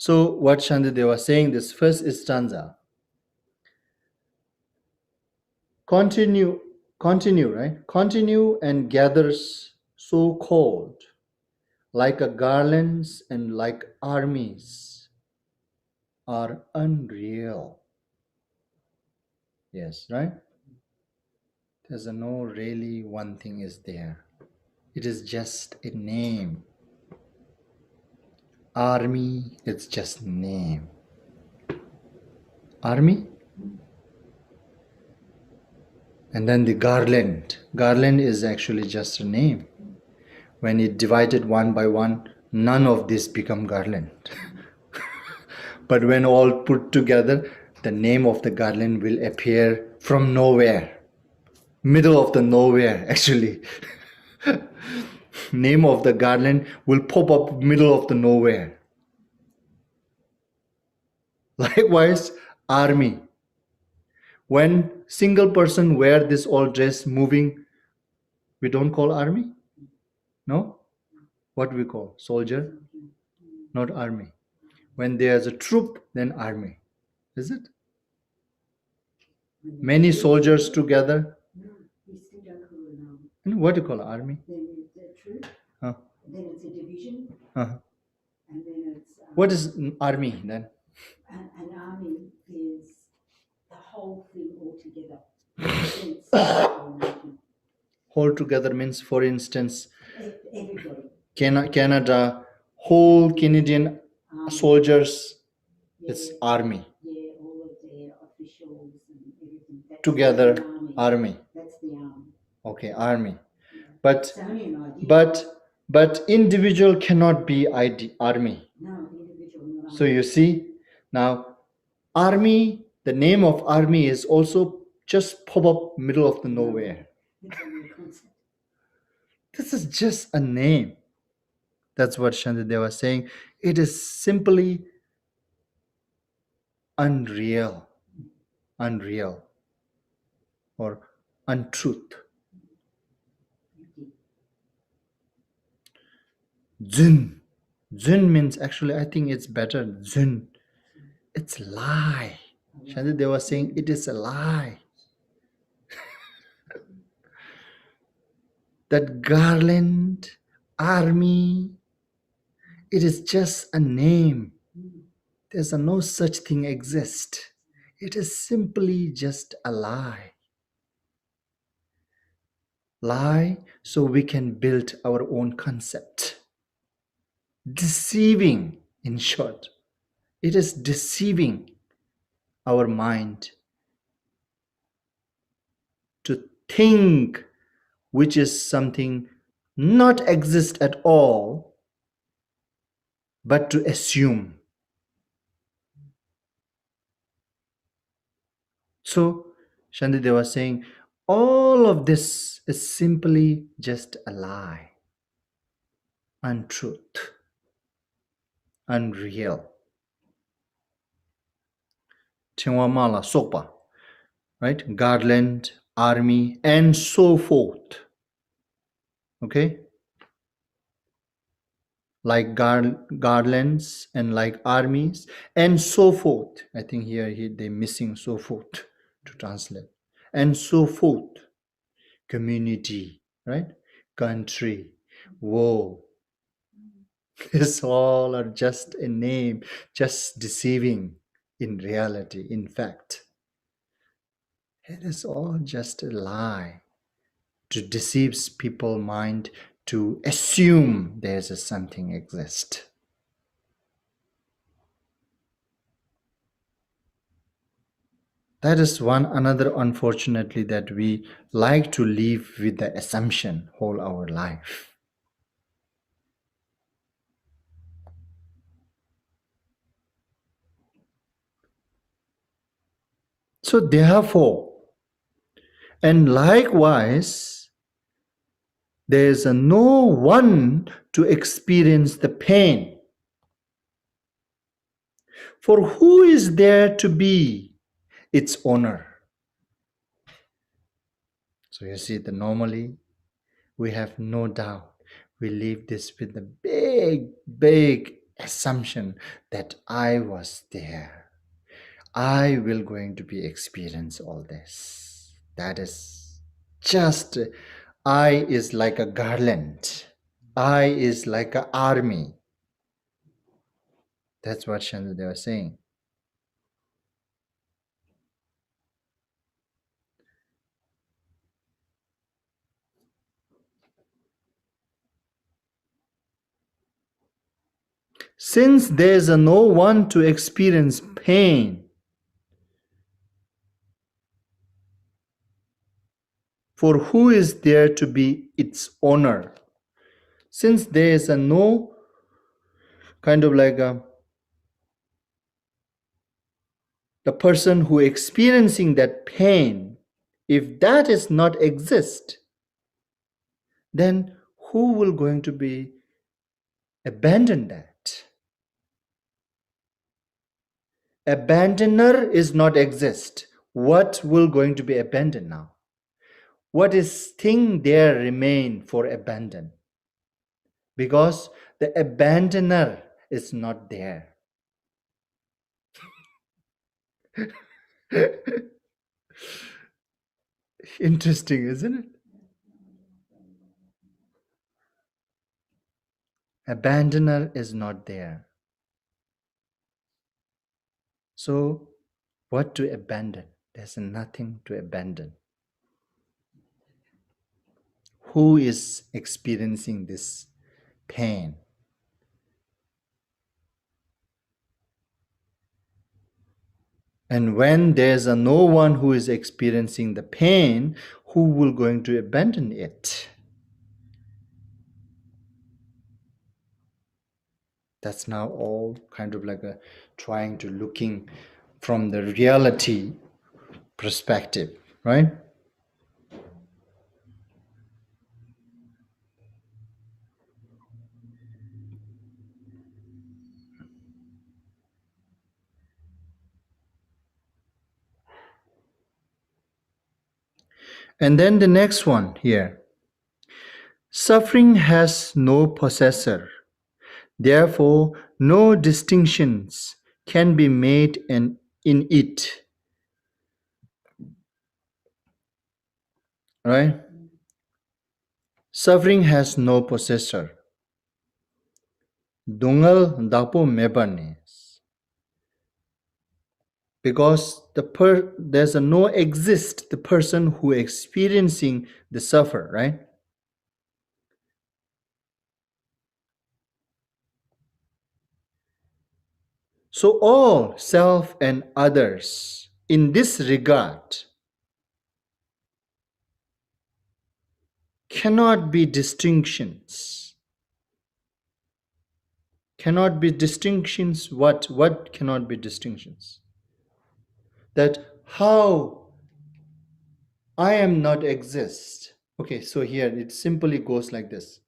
So what Shantideva was saying, this first stanza, continue, right? Continue and gathers so cold, like a garlands and like armies are unreal. Yes, right? There's a no really one thing is there. It is just a name. Army, it's just name. Army? And then the garland. Garland is actually just a name. When it divided one by one, none of this become garland. But when all put together, the name of the garland will appear from nowhere. Middle of the nowhere, actually. Name of the garland will pop up middle of the nowhere. Likewise, army. When single person wear this all dress moving, we don't call army? No? What we call? Soldier? Not army. When there's a troop, then army. Is it? Many soldiers together. And what do you call army? Then it's a troop. Then it's a division. And then it's what is army then? An army is the whole thing altogether. Whole together means, for instance, everybody. Canada, whole Canadian soldiers, it's army. Yeah, all of their officials and everything. That's together, army. That's the army. Okay, army. Yeah. But it's only an idea. but individual cannot be army. No, individual not. So you see, now army, the name of army is also just pop up middle of the nowhere. It's only a concept. This is just a name. That's what Shantideva was saying. It is simply unreal or untruth. Zun means, actually I think it's better. Zun, it's lie. Shantideva was saying it is a lie. That garland, army, it is just a name. There's no such thing exist. It is simply just a lie. Lie so we can build our own concept. Deceiving, in short. It is deceiving our mind to think which is something not exist at all, but to assume. So Shantideva was saying, all of this is simply just a lie, untruth, unreal. Mala Sopa, right? Garland, army, and so forth. Okay? Like garlands and like armies and so forth. I think here they're missing so forth to translate. And so forth. Community, right? Country, woe. This all are just a name, just deceiving in reality, in fact. It is all just a lie to deceive people's mind to assume there's a something exist. That is one another, unfortunately, that we like to live with the assumption whole our life. So therefore, and likewise, there is no one to experience the pain. For who is there to be its owner? So you see, normally we have no doubt. We leave this with a big assumption that I was there. I will going to be experience all this. That is just, I is like a garland. I is like an army. That's what Shanti was saying. Since there is no one to experience pain, for who is there to be its owner? Since there is no kind of like the person who experiencing that pain, if that is not exist, then who will going to be abandon that? Abandoner is not exist. What will going to be abandoned now? What is thing there remain for abandon? Because the abandoner is not there. Interesting, isn't it? Abandoner is not there. So what to abandon? There's nothing to abandon. Who is experiencing this pain? And when there's no one who is experiencing the pain, who will going to abandon it? That's now all kind of like a trying to looking from the reality perspective, right? And then the next one here. Suffering has no possessor. Therefore, no distinctions can be made in it. Right? Suffering has no possessor. Dungal dapo mebanes. Because there's a no exist the person who experiencing the suffer, right? So all self and others in this regard cannot be distinctions. Cannot be distinctions. What cannot be distinctions? That how I am not exist. Okay, so here it simply goes like this.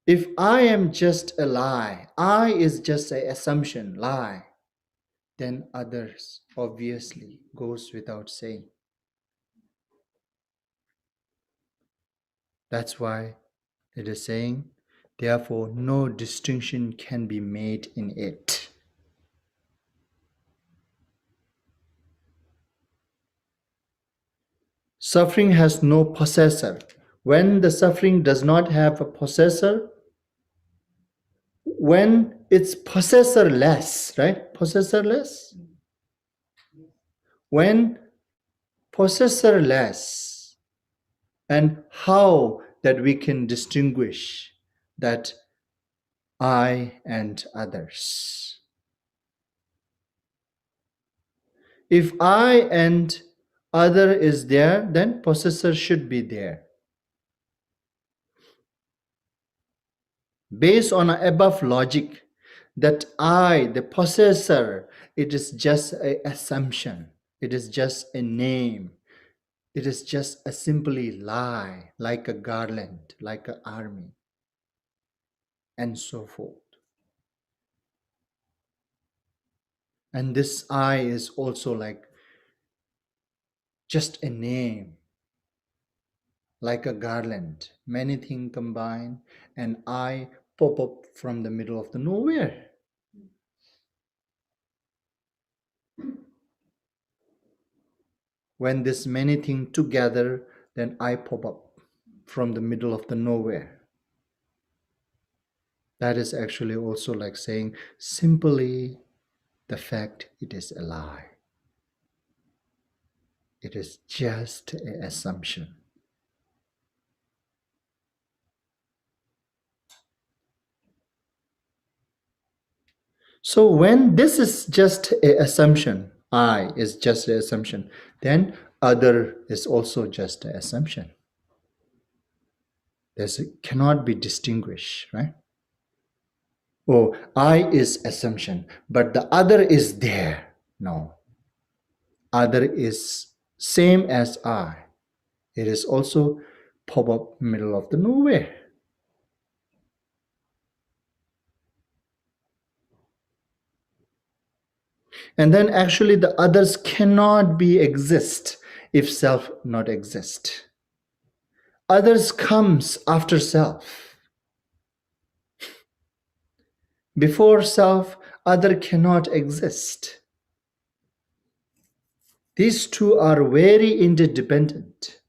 If I am just a lie, I is just an assumption, lie, then others obviously goes without saying. That's why it is saying, therefore, no distinction can be made in it. Suffering has no possessor. When the suffering does not have a possessor, when it's possessorless, right? Possessorless? When possessorless, and how that we can distinguish that I and others. If I and other is there, then possessor should be there. Based on above logic, that I, the possessor, it is just an assumption. It is just a name. It is just a simply lie, like a garland, like an army, and so forth. And this I is also like just a name, like a garland. Many things combine, and I pop up from the middle of the nowhere. When this many things together, then I pop up from the middle of the nowhere. That is actually also like saying simply the fact it is a lie. It is just an assumption. So when this is just an assumption, I is just an assumption, then other is also just an assumption. Cannot be distinguished, right? Oh, I is assumption, but the other is there. No. Other is same as I. It is also pop up middle of the nowhere. And then actually the others cannot be exist if self not exist. Others comes after self. Before self, other cannot exist. These two are very interdependent.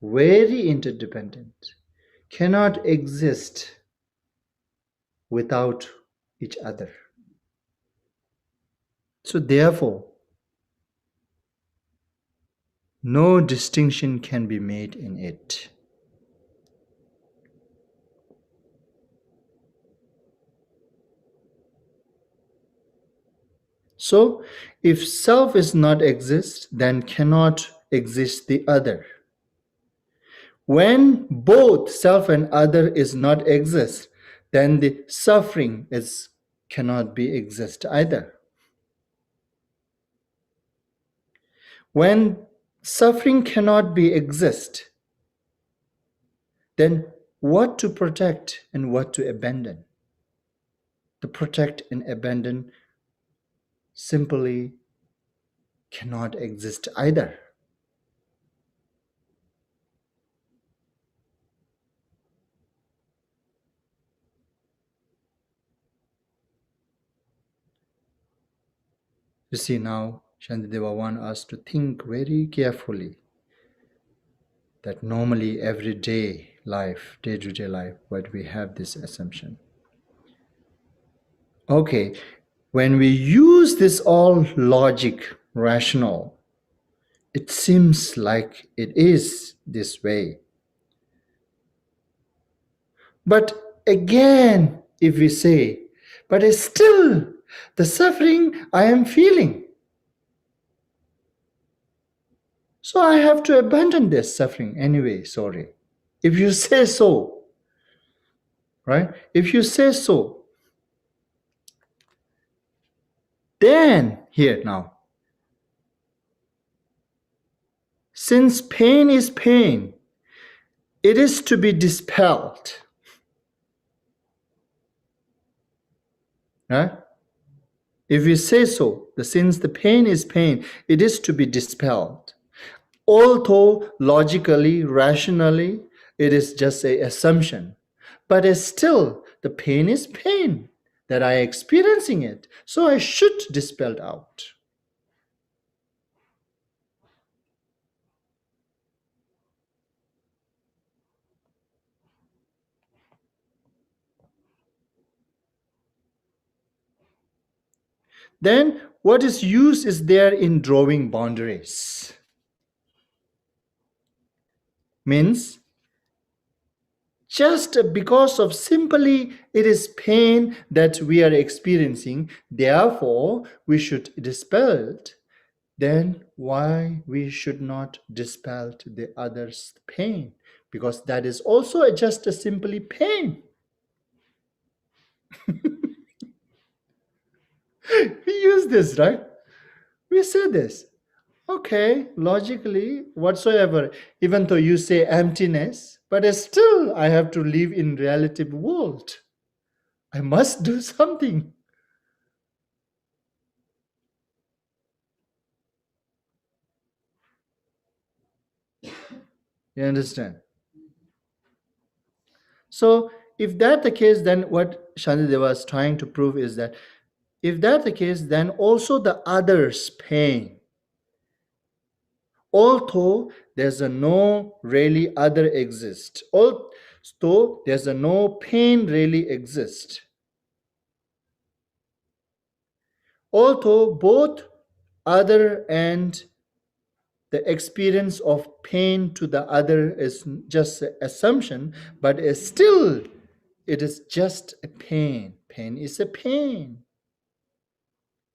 Very interdependent. Cannot exist without each other. So therefore, no distinction can be made in it. So, if self is not exist, then cannot exist the other. When both self and other is not exist, then the suffering cannot be exist either. When suffering cannot be exist, then what to protect and what to abandon? To protect and abandon simply cannot exist either. You see, now Shantideva wants us to think very carefully that normally everyday life, day-to-day life, what we have this assumption. Okay, when we use this all logic, rational, it seems like it is this way. But again, if we say, but it's still the suffering I am feeling. So I have to abandon this suffering anyway, sorry. If you say so, right? If you say so, then here now, since pain is pain, it is to be dispelled. Right? If you say so, since the pain is pain, it is to be dispelled. Although logically, rationally, it is just an assumption. But it's still, the pain is pain that I am experiencing it. So I should dispel it out. Then what is use is there in drawing boundaries. Means just because of simply it is pain that we are experiencing, therefore we should dispel it, then why we should not dispel the other's pain? Because that is also just a simply pain. We use this, right? We say this. Okay, logically, whatsoever, even though you say emptiness, but still I have to live in relative world. I must do something. You understand? So if that's the case, then what Shantideva is trying to prove is that if that's the case, then also the others' pain, although there's a no really other exist, although there's a no pain really exist, although both other and the experience of pain to the other is just an assumption, but is still, it is just a pain. Pain is a pain.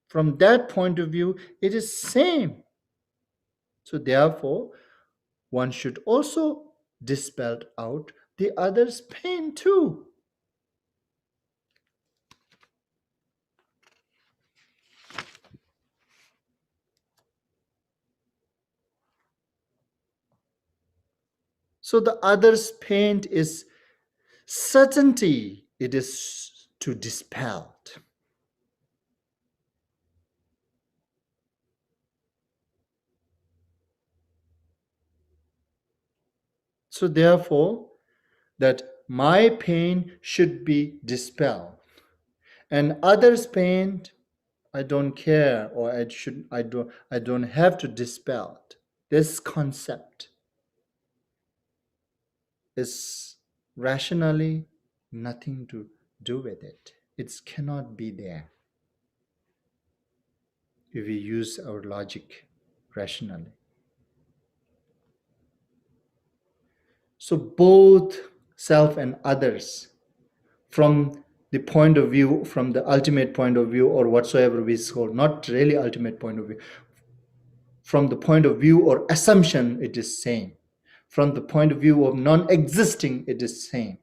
From that point of view, it is same. So therefore, one should also dispel out the other's pain too. So the other's pain is certainty, it is to dispel. So therefore, that my pain should be dispelled, and others' pain, I don't care, or I don't have to dispel it. This concept is rationally nothing to do with it. It cannot be there if we use our logic rationally. So both self and others, from the point of view, from the ultimate point of view, or whatsoever we call, not really ultimate point of view, from the point of view or assumption, it is same. From the point of view of non-existing, it is same.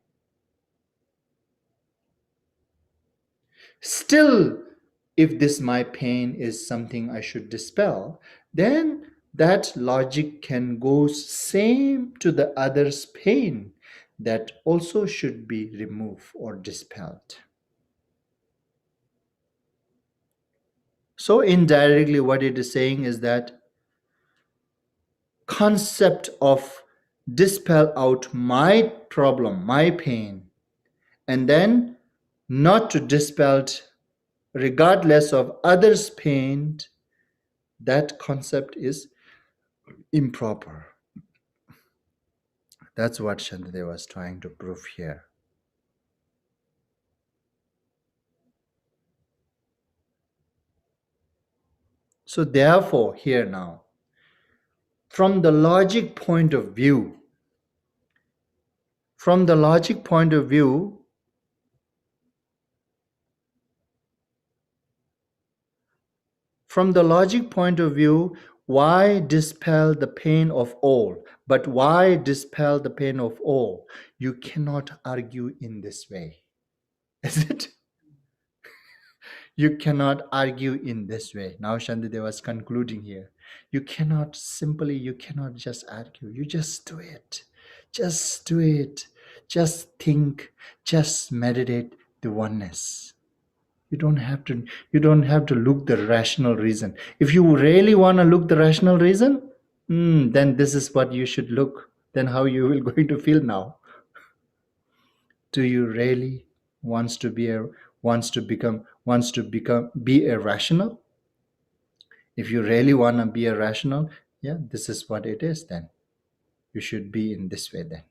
Still, if this my pain is something I should dispel, then that logic can go same to the other's pain that also should be removed or dispelled. So indirectly what it is saying is that concept of dispel out my problem, my pain, and then not to dispel it regardless of others' pain, that concept is improper. That's what Shantideva was trying to prove here. So therefore, here now, from the logic point of view, from the logic point of view, from the logic point of view, why dispel the pain of all? But why dispel the pain of all? You cannot argue in this way. Is it? You cannot argue in this way. Now Shantideva is concluding here. You cannot just argue. You just do it. Just do it. Just think. Just meditate the oneness. You don't have to look the rational reason. If you really want to look the rational reason, then this is what you should look. Then how you will going to feel now? Do you really wants to be a rational? If you really want to be a rational, yeah, this is what it is. Then you should be in this way. Then,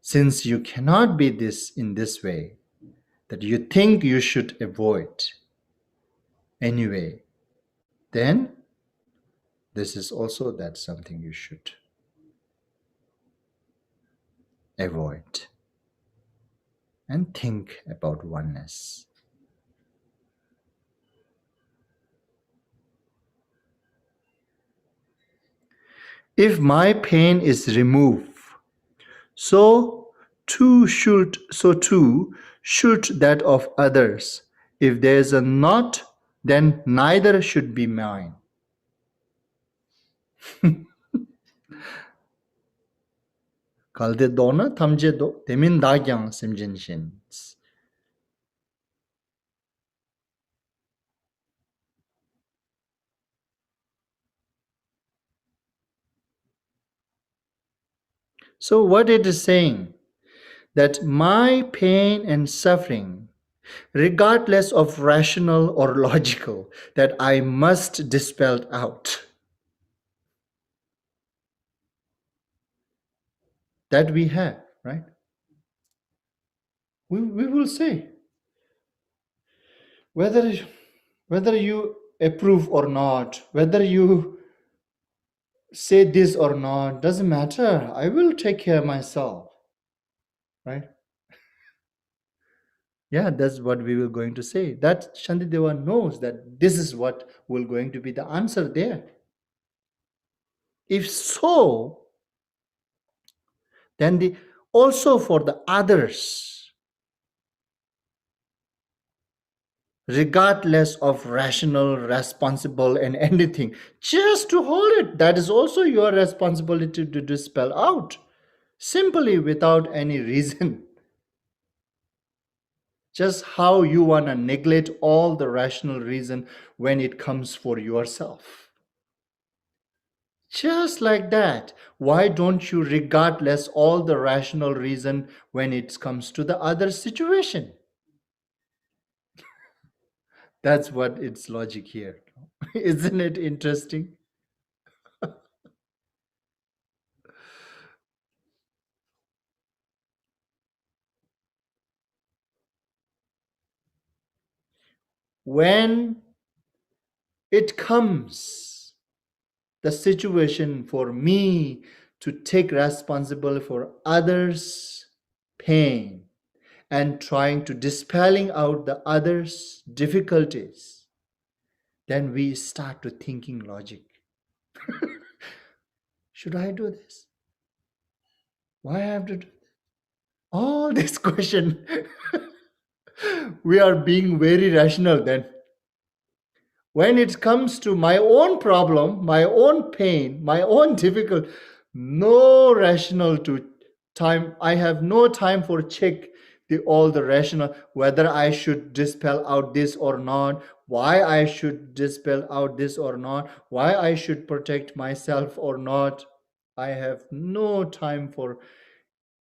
since you cannot be this in this way, that you think you should avoid anyway, then this is also that something you should avoid and think about oneness. If my pain is removed, so too should that of others. If there is a not, then neither should be mine. Kalde dona tamje do temin dagyang simjin shin. So what it is saying, that my pain and suffering, regardless of rational or logical, that I must dispel out. That we have, right? We will say, whether you approve or not, whether you say this or not, doesn't matter. I will take care of myself, right? Yeah, that's what we were going to say. That Shantideva knows that this is what will going to be the answer there. If so, then the also for the others, regardless of rational, responsible, and anything, just to hold it, that is also your responsibility to dispel out, simply without any reason. Just how you want to neglect all the rational reason when it comes for yourself. Just like that. Why don't you regardless all the rational reason when it comes to the other situation? That's what its logic here. Isn't it interesting? When it comes the situation for me to take responsibility for others' pain and trying to dispelling out the others' difficulties, then we start to thinking logic. Should I do this? Why I have to do this? All this question. We are being very rational then. When it comes to my own problem, my own pain, my own difficult, no rational to time. I have no time for check all the rational, whether I should dispel out this or not, why I should dispel out this or not, why I should protect myself or not. I have no time for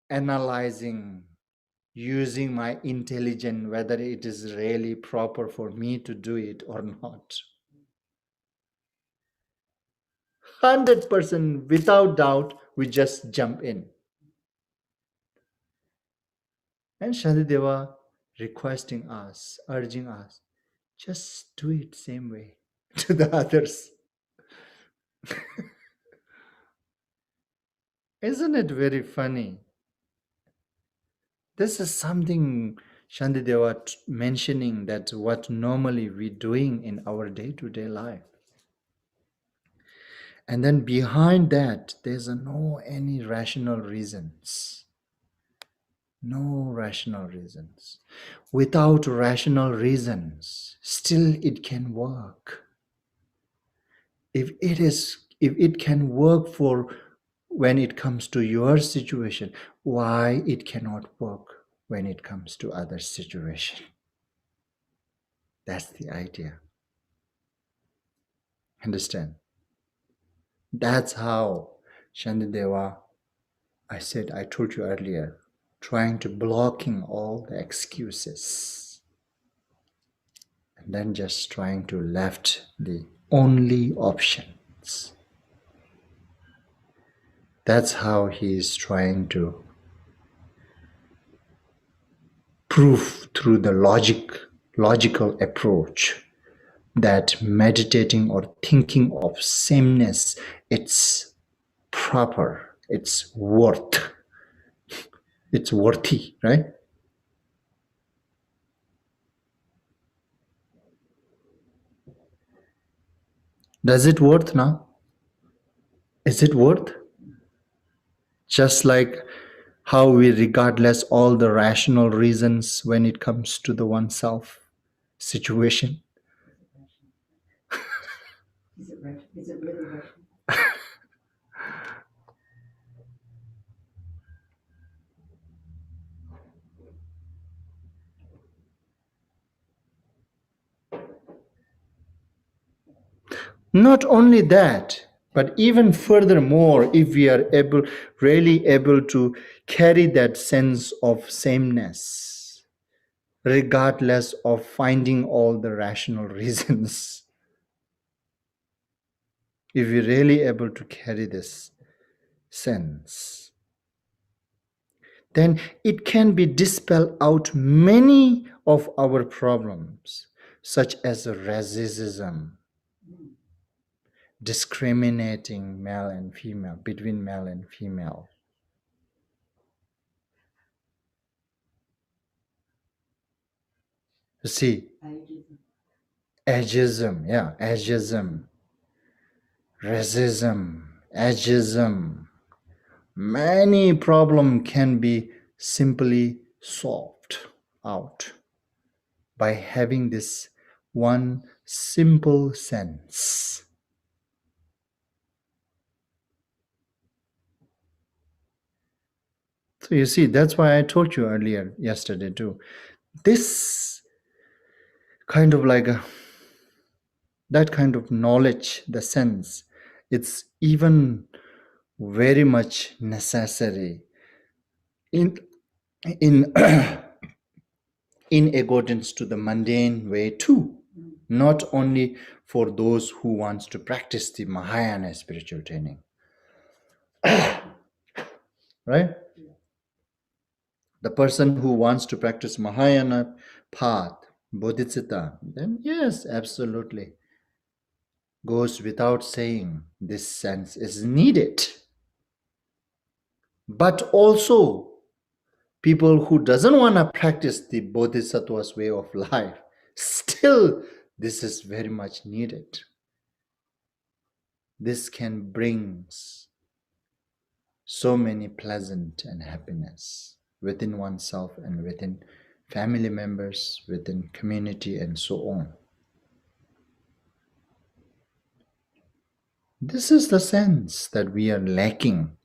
analyzing, using my intelligence, whether it is really proper for me to do it or not. 100% without doubt, we just jump in. And Shantideva requesting us, urging us, just do it same way to the others. Isn't it very funny? This is something Shantideva mentioning, that what normally we doing in our day-to-day life. And then behind that, there's no any rational reasons. No rational reasons. Without rational reasons, still it can work. If it can work for when it comes to your situation, why it cannot work when it comes to other situation? That's the idea. Understand? That's how Shantideva, I told you earlier, trying to blocking all the excuses and then just trying to left the only options. That's how he is trying to prove through the logical approach that meditating or thinking of sameness, it's proper, it's worthy, right? Does it worth now? Is it worth? Just like how we regardless all the rational reasons when it comes to the oneself situation. Is it really rational? Not only that, But even furthermore, if we are really able to carry that sense of sameness, regardless of finding all the rational reasons, if we're really able to carry this sense, then it can be dispel out many of our problems, such as racism, discriminating male and female, between male and female. You see, ageism, racism, ageism. Many problems can be simply solved out by having this one simple sense. So you see, that's why I told you earlier, yesterday too, this kind of that kind of knowledge, the sense, it's even very much necessary in in in accordance to the mundane way too, not only for those who wants to practice the Mahayana spiritual training. Right? The person who wants to practice Mahayana path, Bodhicatta, then yes, absolutely. Goes without saying, this sense is needed. But also, people who doesn't want to practice the Bodhisattva's way of life, still this is very much needed. This can bring so many pleasant and happiness within oneself and within family members, within community, and so on. This is the sense that we are lacking.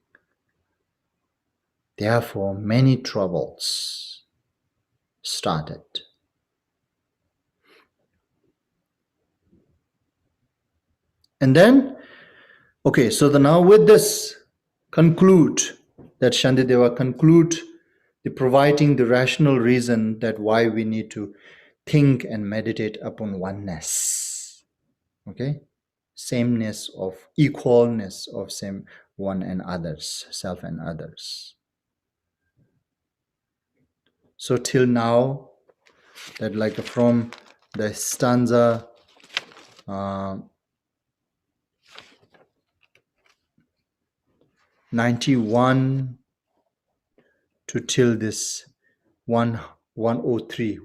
Therefore, many troubles started. And then, okay, so now with this, conclude that Shantideva conclude the providing the rational reason that why we need to think and meditate upon oneness. Okay? Sameness of equalness of same one and others, self and others. So till now, that from the stanza 91 to till this 103,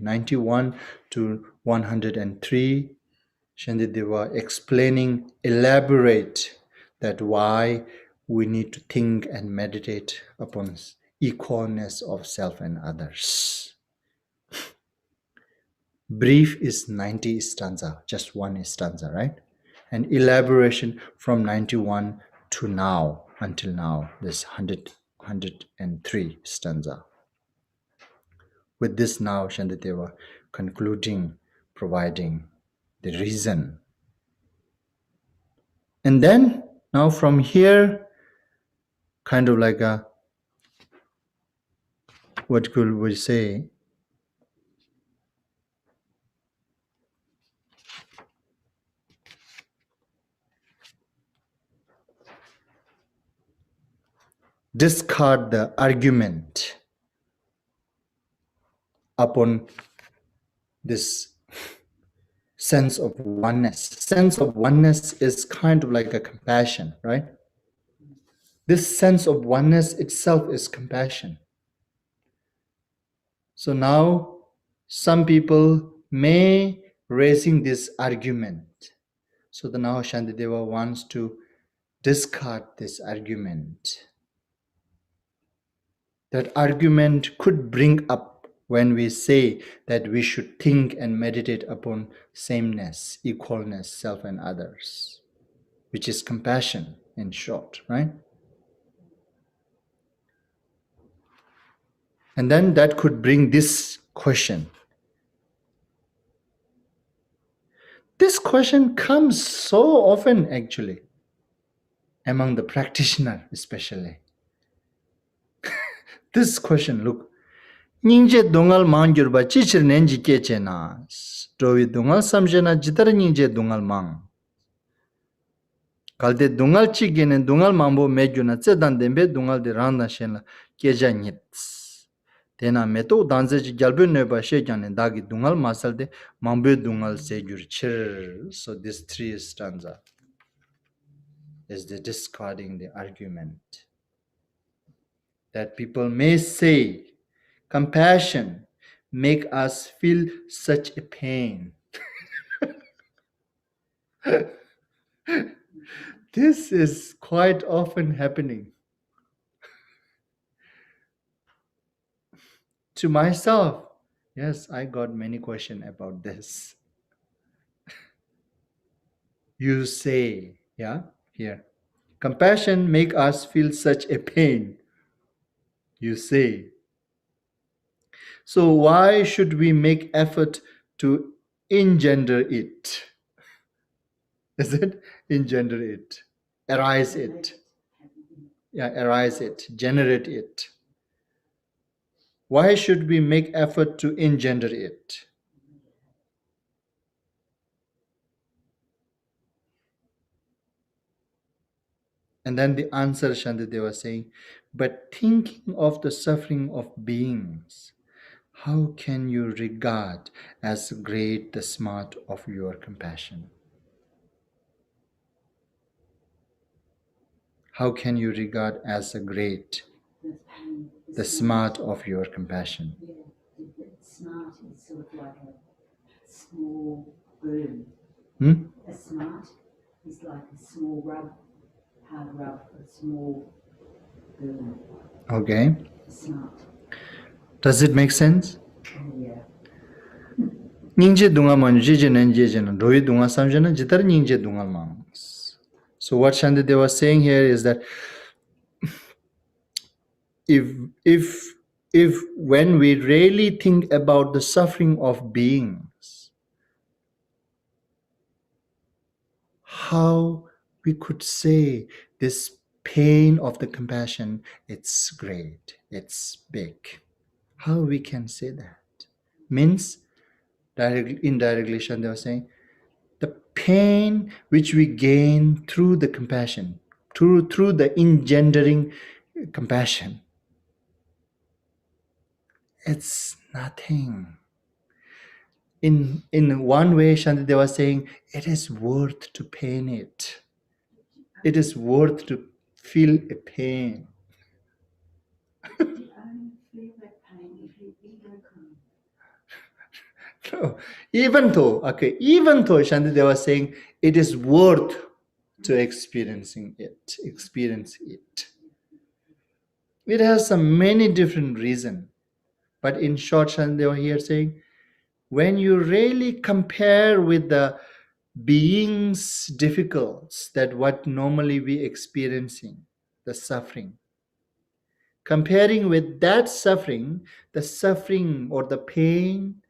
91 to 103, Shantideva explaining, elaborate that why we need to think and meditate upon equalness of self and others. Brief is 90 stanza, just one stanza, right? And elaboration from 91 to now, until now, this 103 stanza. With this now, Shantideva concluding, providing the reason. And then, now from here, kind of what could we say? Discard the argument upon this sense of oneness. Sense of oneness is kind of like a compassion, right? This sense of oneness itself is compassion. So now some people may raising this argument. So now Shantideva wants to discard this argument. That argument could bring up when we say that we should think and meditate upon sameness, equalness, self and others, which is compassion in short, right? And then that could bring this question, This question comes so often actually among the practitioner especially. This question, look, Ningje dungal mangyur ba chichir nenji keche na. Towi dungal samje na jitar ningje dungal mang. Kalde dungal chi gene dungal mambo megyu na tsedan dembe dungal de randa shen la keja nits. Tena meto danze chi gyalbu neba she kyane dagi dungal masal de mambo dungal se gyur chir. So this three stanza is the discarding the argument that people may say compassion make us feel such a pain. This is quite often happening to myself. Yes, I got many questions about this. You say, yeah, here, compassion make us feel such a pain. You say. So why should we make effort to engender it? Is it engender it? Arise it. Yeah, arise it, generate it. Why should we make effort to engender it? And then the answer, Shantideva was saying, but thinking of the suffering of beings, how can you regard as great the smart of your compassion? How can you regard as a great the smart of your compassion? Yeah, the smart is sort of like a small burn. A smart is like a small rub, hard rub, a small burn. Okay. Smart. Does it make sense? Yeah. Ningje dunga man jije nan jeje nan roi dunga samjana jitar ningje dunga mangs. So what Shantideva was saying here is that if when we really think about the suffering of beings, how we could say this pain of the compassion, it's great, it's big. How we can say that? Means directly, indirectly, Shantideva was saying, the pain which we gain through the compassion, through the engendering compassion, it's nothing. In one way, Shantideva was saying, it is worth to pain it. It is worth to feel a pain. You only feel that pain if you ego come. No, even though Shantideva was saying, it is worth to experience it. It has some many different reasons. But in short, Shantideva here saying, when you really compare with the beings difficulties that what normally we experiencing, the suffering, comparing with that suffering, the suffering or the pain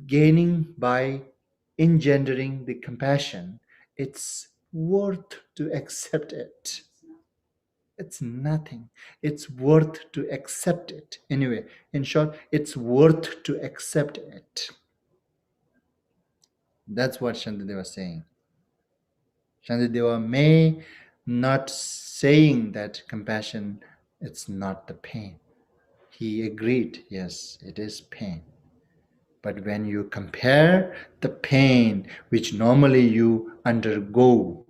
gaining by engendering the compassion, it's worth to accept it. It's nothing. It's worth to accept it. Anyway, in short, it's worth to accept it. That's what Shantideva was saying. Shantideva may not saying that compassion, it's not the pain. He agreed, yes, it is pain. But when you compare the pain which normally you undergo,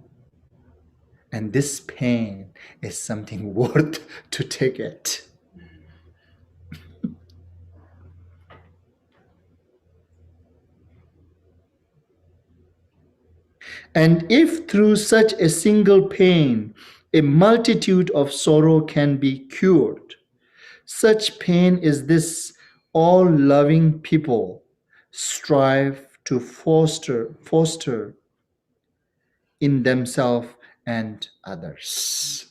and this pain is something worth to take it. And if through such a single pain, a multitude of sorrow can be cured, such pain is this all-loving people strive to foster in themselves and others.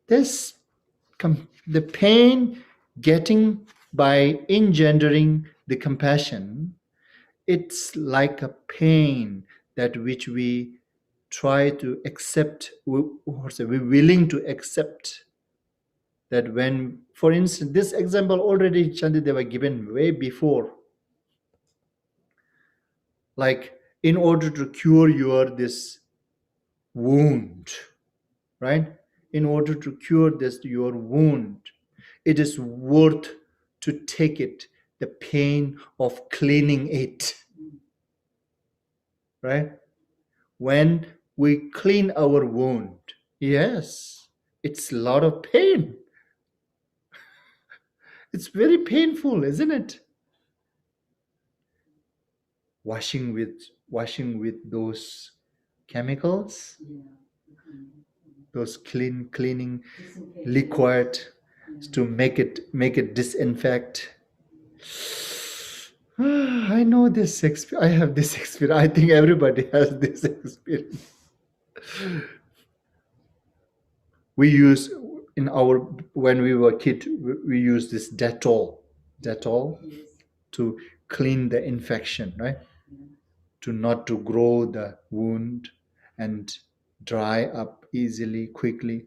The pain getting by engendering the compassion it's like a pain that which we try to accept, we're willing to accept. That when, for instance, this example already Shantideva given way before, like in order to cure your this wound, right? In order to cure this your wound, it is worth to take it, the pain of cleaning it, right? When we clean our wound, yes, it's a lot of pain. It's very painful, isn't it? Washing with those chemicals, those cleaning liquid to make it disinfect. I know this experience. I have this experience. I think everybody has this experience. We use in our, when we were kid, we use this Dettol to clean the infection, right? To not to grow the wound and dry up easily, quickly.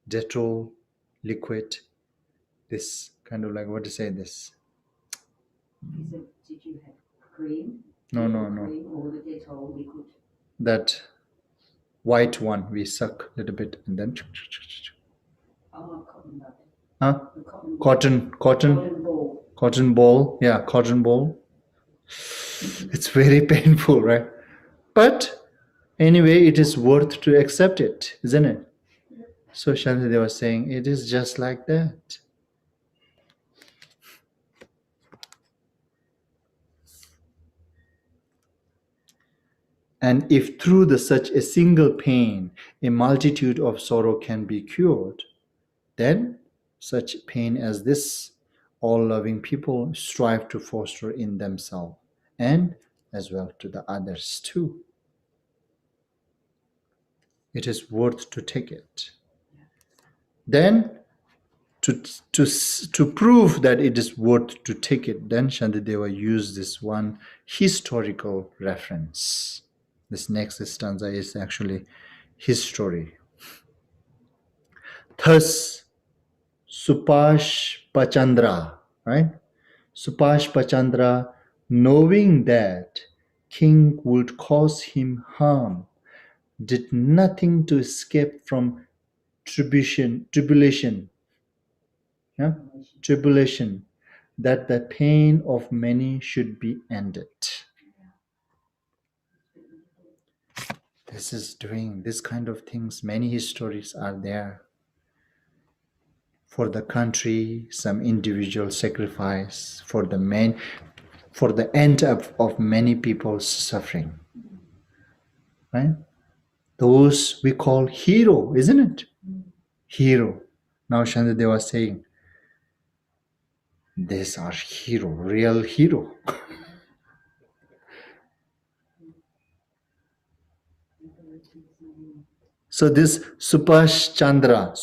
Dettol liquid, this kind of like, what to say this? Did you have cream? No. Cream or the Dettol liquid? That white one, we suck a little bit and then. Cotton bud. Huh? Cotton ball. Cotton ball. Yeah, cotton ball. It's very painful, right? But anyway, it is worth to accept it, isn't it? So Shantideva was saying, it is just like that. And if through such a single pain, a multitude of sorrow can be cured, then such pain as this, all loving people strive to foster in themselves and as well to the others too. It is worth to take it. Then to prove that it is worth to take it, then Shantideva used this one historical reference. This next stanza is actually history. Thus, Supashpachandra, right? Supashpachandra, knowing that king would cause him harm, did nothing to escape from tribulation, yeah? Tribulation, that the pain of many should be ended. This is doing this kind of things. Many histories are there. For the country, some individual sacrifice, for the end of many people's suffering. Right? Those we call hero, isn't it? Hero. Now Shantideva was saying, these are hero, real hero. So this Supashpachandra,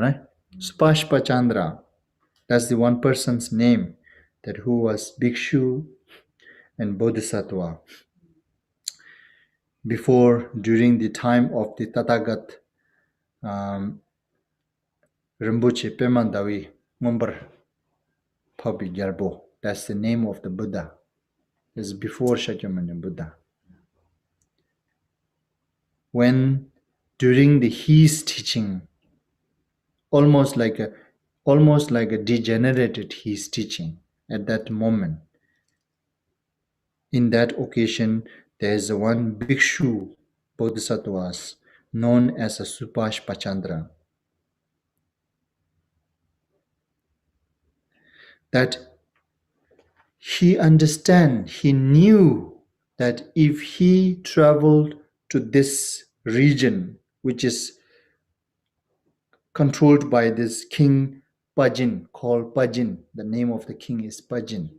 right? Supashpachandra, that's the one person's name, that who was Bhikshu and Bodhisattva. Before, during the time of the Tathagat Rinpoche Pemandawi Mumbar Pabi Gyalbo, that's the name of the Buddha. It's before Shakyamuni Buddha. When during his teaching, almost like a degenerated his teaching at that moment. In that occasion, there is one bhikshu bodhisattvas known as a Supashpachandra. That he knew that if he traveled to this region, which is controlled by this king Pajin, called Pajin. The name of the king is Pajin.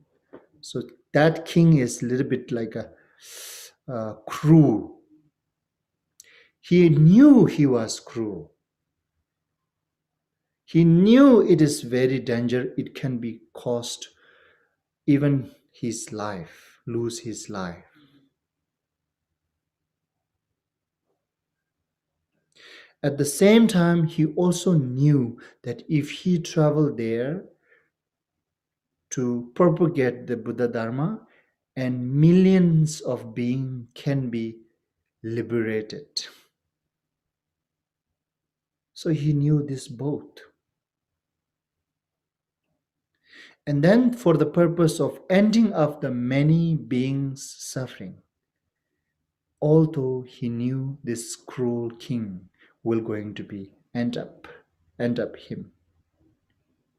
So that king is a little bit like a cruel. He knew he was cruel. He knew it is very dangerous. It can be cost even his life. lose his life. At the same time, he also knew that if he traveled there to propagate the Buddha Dharma, and millions of beings can be liberated. So he knew this both. And then for the purpose of ending up the many beings' suffering, although he knew this cruel king will going to be end up him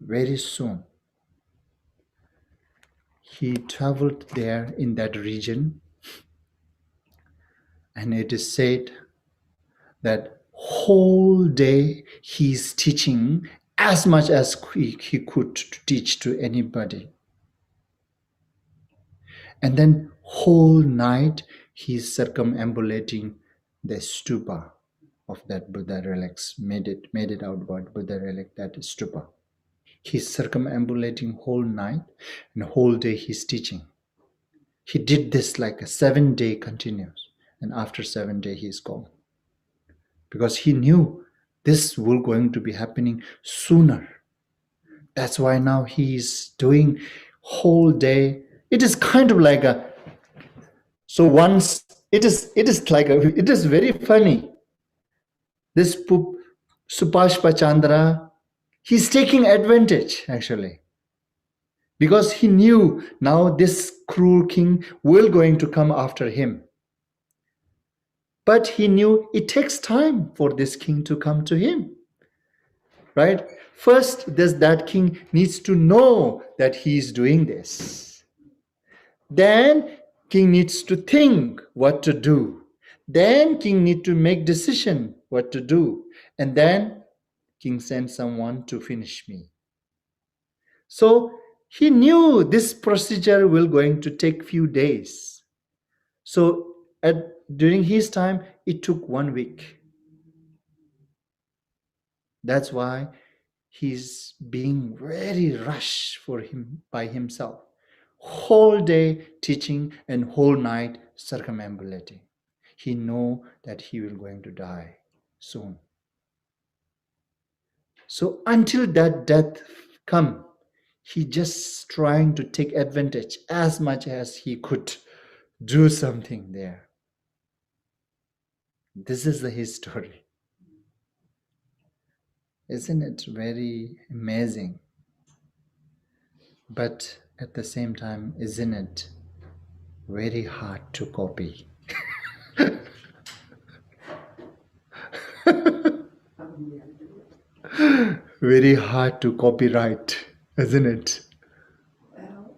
very soon, he traveled there in that region, and it is said that whole day he's teaching as much as he could to teach to anybody. And then whole night he's circumambulating the stupa of that Buddha relics, made it out about Buddha relic, that stupa. He's circumambulating whole night, and whole day he's teaching. He did this like a 7-day continuous, and after 7 days he's gone. Because he knew this will going to be happening sooner. That's why now he's doing whole day. It is kind of like a, so once it is like a, it is very funny. This Supashpa Chandra, he's taking advantage actually, because he knew now this cruel king will going to come after him. But he knew it takes time for this king to come to him, right? First, that king needs to know that he is doing this. Then king needs to think what to do. Then king needs to make decision what to do. And then king sends someone to finish me. So he knew this procedure will going to take few days. So during his time, it took 1 week. That's why he's being very rushed for him by himself. Whole day teaching and whole night circumambulating. He know that he will going to die soon. So until that death come, he just trying to take advantage as much as he could, do something there. This is his story. Isn't it very amazing? But at the same time, isn't it very hard to copy? Very hard to copyright, isn't it? Well,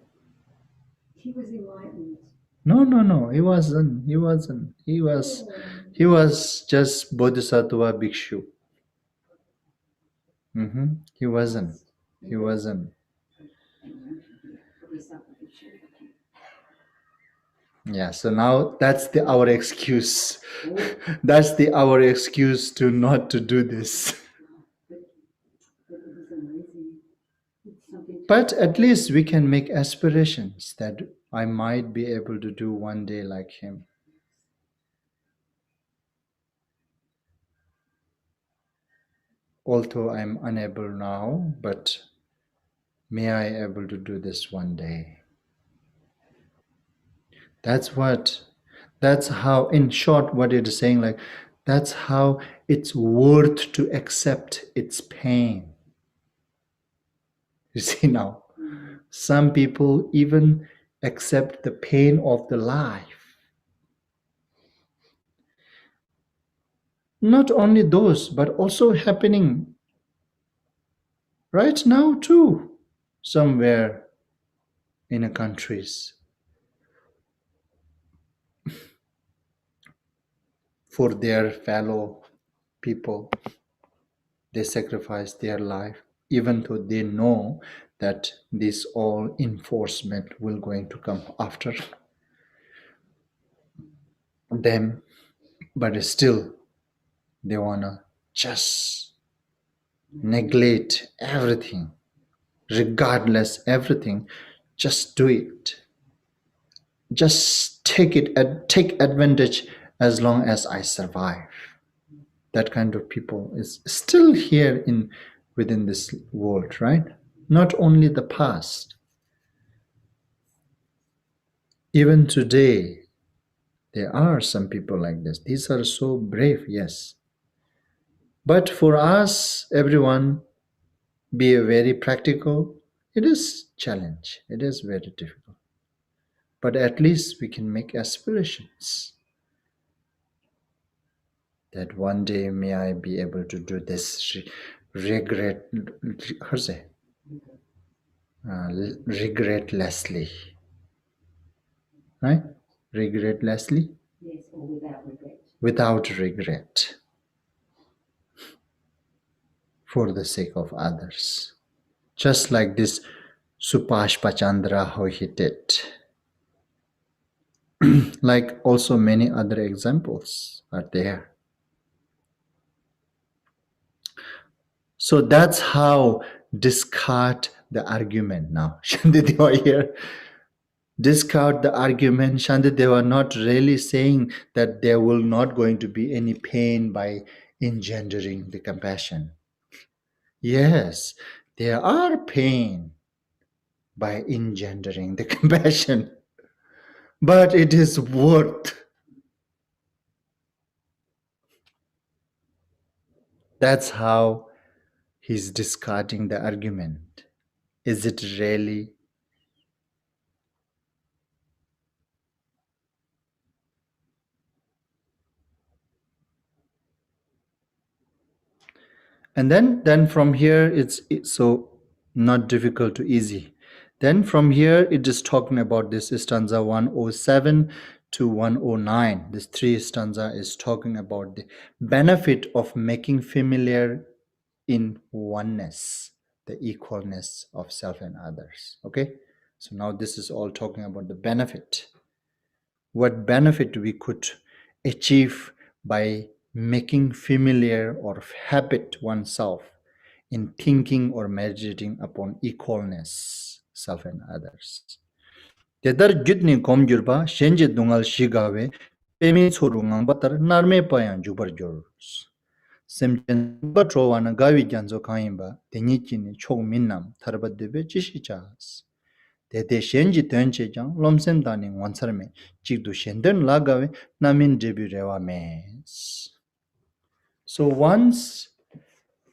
he was enlightened. No, he wasn't. He was just Bodhisattva Bhikshu. He wasn't. Yeah, so now that's our excuse. That's our excuse to not to do this. But at least we can make aspirations that I might be able to do one day like him. Although I'm unable now, but may I able to do this one day. That's how, in short, what it is saying, like, that's how it's worth to accept its pain. You see now, some people even accept the pain of the life. Not only those, but also happening right now too, somewhere in the countries. For their fellow people, they sacrifice their life, even though they know that this all enforcement will going to come after them, but still they wanna just neglect everything, regardless everything, just do it. just take advantage as long as I survive. That kind of people is still here within this world, right? Not only the past. Even today, there are some people like this. These are so brave, yes. But for us, everyone, be very practical. It is challenge. It is very difficult. But at least we can make aspirations that one day may I be able to do this regretlessly. Right? Regretlessly? Yes, or without regret. Without regret. For the sake of others. Just like this Supash Pachandra, how he did. Like also many other examples are there. So that's how discard the argument now. Shantideva here. Discard the argument. Shantideva not really saying that there will not going to be any pain by engendering the compassion. Yes, there are pain by engendering the compassion, but it is worth. That's how he's discarding the argument. Is it really? And then from here it's so not difficult to easy. Then from here it is talking about this stanza 107 to 109. This three stanza is talking about the benefit of making familiar in oneness, the equalness of self and others. Okay, so now this is all talking about the benefit. What benefit we could achieve by making familiar or habit oneself in thinking or meditating upon equalness, self and others. Tedar jutni komjurba shenje dungal shigawe pemi choru ngangbatar narme payan jubar jors. Semchen batrowana gawi janzo kayimba tenyichini chok minnam tharbadebe chishichas. Tete shenji tenche jang lomsem dani wansarme chikdu shenden lagawe namin debu rewa mes. So once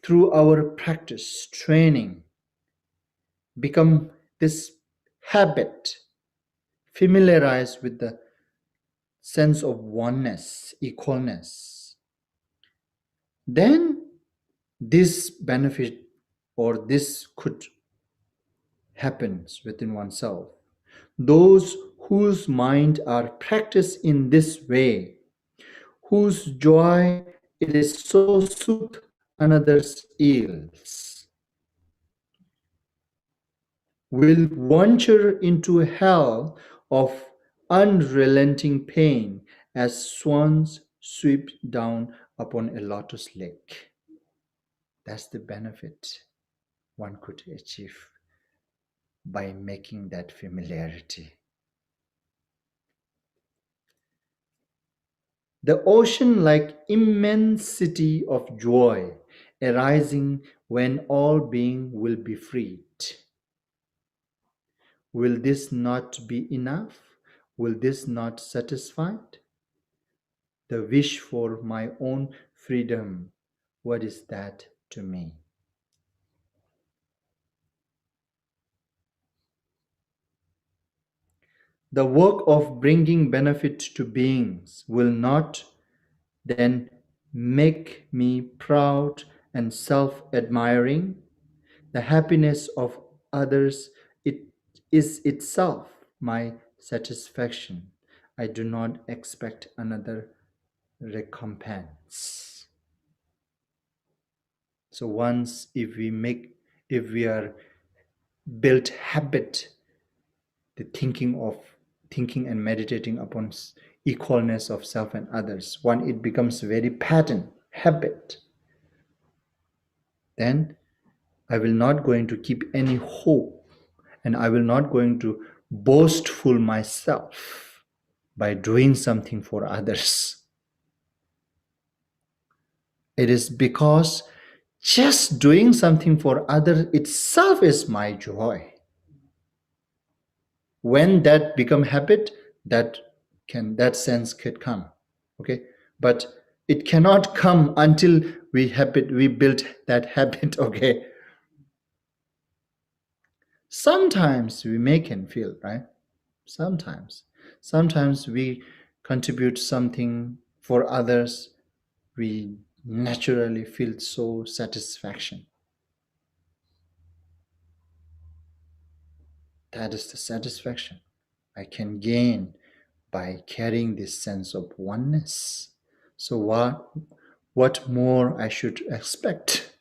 through our practice, training, become this habit, familiarize with the sense of oneness, equalness, then this benefit or this could happen within oneself. Those whose mind are practiced in this way, whose joy it is so soothe another's ills, will venture into a hell of unrelenting pain as swans sweep down upon a lotus lake. That's the benefit one could achieve by making that familiarity. The ocean-like immensity of joy arising when all being will be freed. Will this not be enough? Will this not satisfy? The wish for my own freedom, what is that to me? The work of bringing benefit to beings will not then make me proud and self-admiring. The happiness of others, it is itself my satisfaction. I do not expect another recompense. So once if we are built habit, the thinking and meditating upon equalness of self and others, when it becomes very pattern, habit, then I will not going to keep any hope and I will not going to boastful myself by doing something for others. It is because just doing something for others itself is my joy. When that become habit, that sense could come. Okay, but it cannot come until we build that habit. Okay, sometimes we make and feel, right? Sometimes we contribute something for others, we naturally feel so satisfaction. That is the satisfaction I can gain by carrying this sense of oneness. So what more I should expect?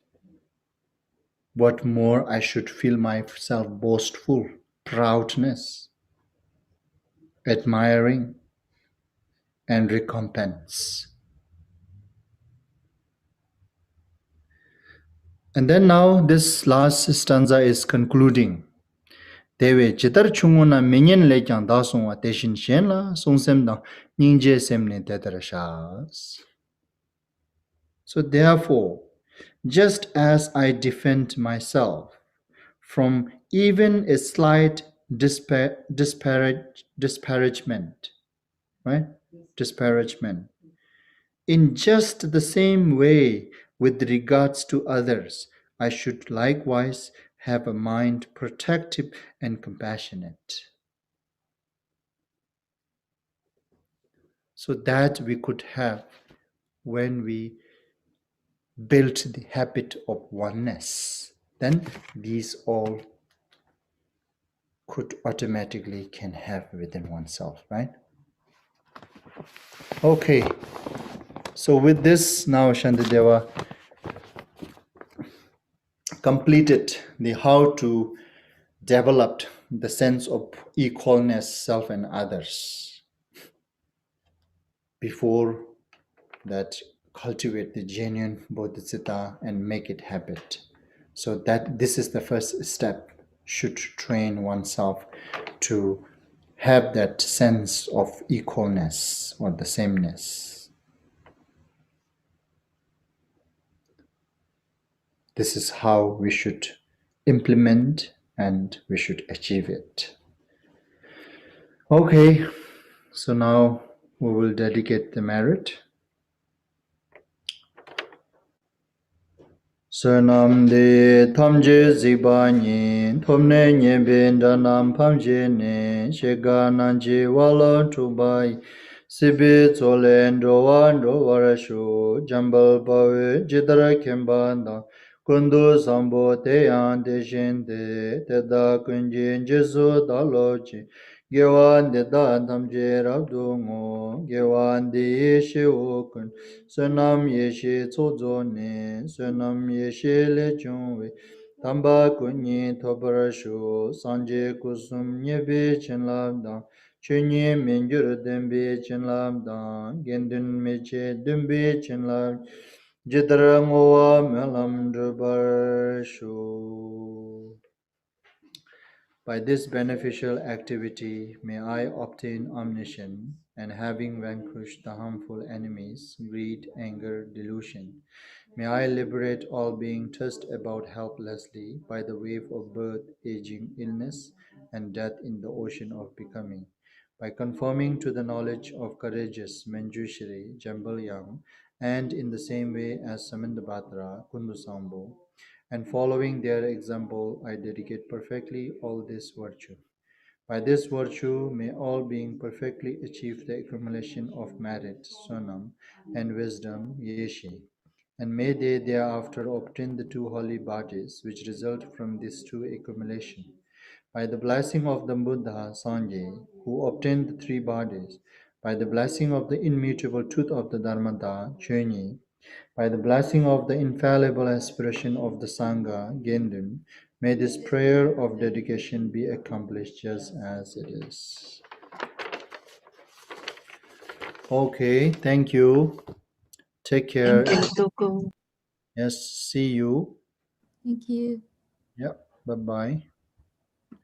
What more I should feel myself boastful, proudness, admiring, and recompense. And then now this last stanza is concluding. Dewe jitar chunguna minyan lekyang da songwa deshin shen la songsem dang nyingje semne tetara shas. So therefore, just as I defend myself from even a slight disparagement, right? Disparagement. In just the same way, with regards to others, I should likewise have a mind protective and compassionate, so that we could have when we built the habit of oneness. Then these all could automatically can have within oneself, right? Okay, so with this now Shantideva completed the how to develop the sense of equalness, self and others. Before that, cultivate the genuine bodhicitta and make it habit. So that this is the first step, should train oneself to have that sense of equalness or the sameness. This is how we should implement and we should achieve it. Okay, so now we will dedicate the merit. Sönam de tamje zibani tomne nyeben danam pamje ne shega nanji wala tubai sibi zolen doando warashu jambal bawe jidara kembanda kundu sambo te ande jende te da kunjin jesu dalochi gewan de da tamje rabdungo gewan de shiokun Sönam yeshi tsozo ne, sönam yeshi le chungwe, tamba kunyi toparashu, sanje kusum nyebe chenlabdang, chunyi mengyur dembe chenlabdang, gendun meche dembe chenlab, jidra ngowa melam drubarshu. By this beneficial activity, may I obtain omniscience, and having vanquished the harmful enemies, greed, anger, delusion, may I liberate all being tossed about helplessly by the wave of birth, aging, illness, and death in the ocean of becoming. By conforming to the knowledge of courageous Manjushri, Jambalyang, and in the same way as Samandabhadra, Kundusambo, and following their example, I dedicate perfectly all this virtue. By this virtue, may all being perfectly achieve the accumulation of merit, sonam, and wisdom, yeshi, and may they thereafter obtain the two holy bodies which result from this true accumulation. By the blessing of the Buddha, Sanjay, who obtained the three bodies, by the blessing of the immutable truth of the Dharmata, Chönyi, by the blessing of the infallible aspiration of the Sangha, Gendun, may this prayer of dedication be accomplished just as it is. Okay, thank you. Take care. Thank you, Tuku. Yes, see you. Thank you. Yep, bye-bye.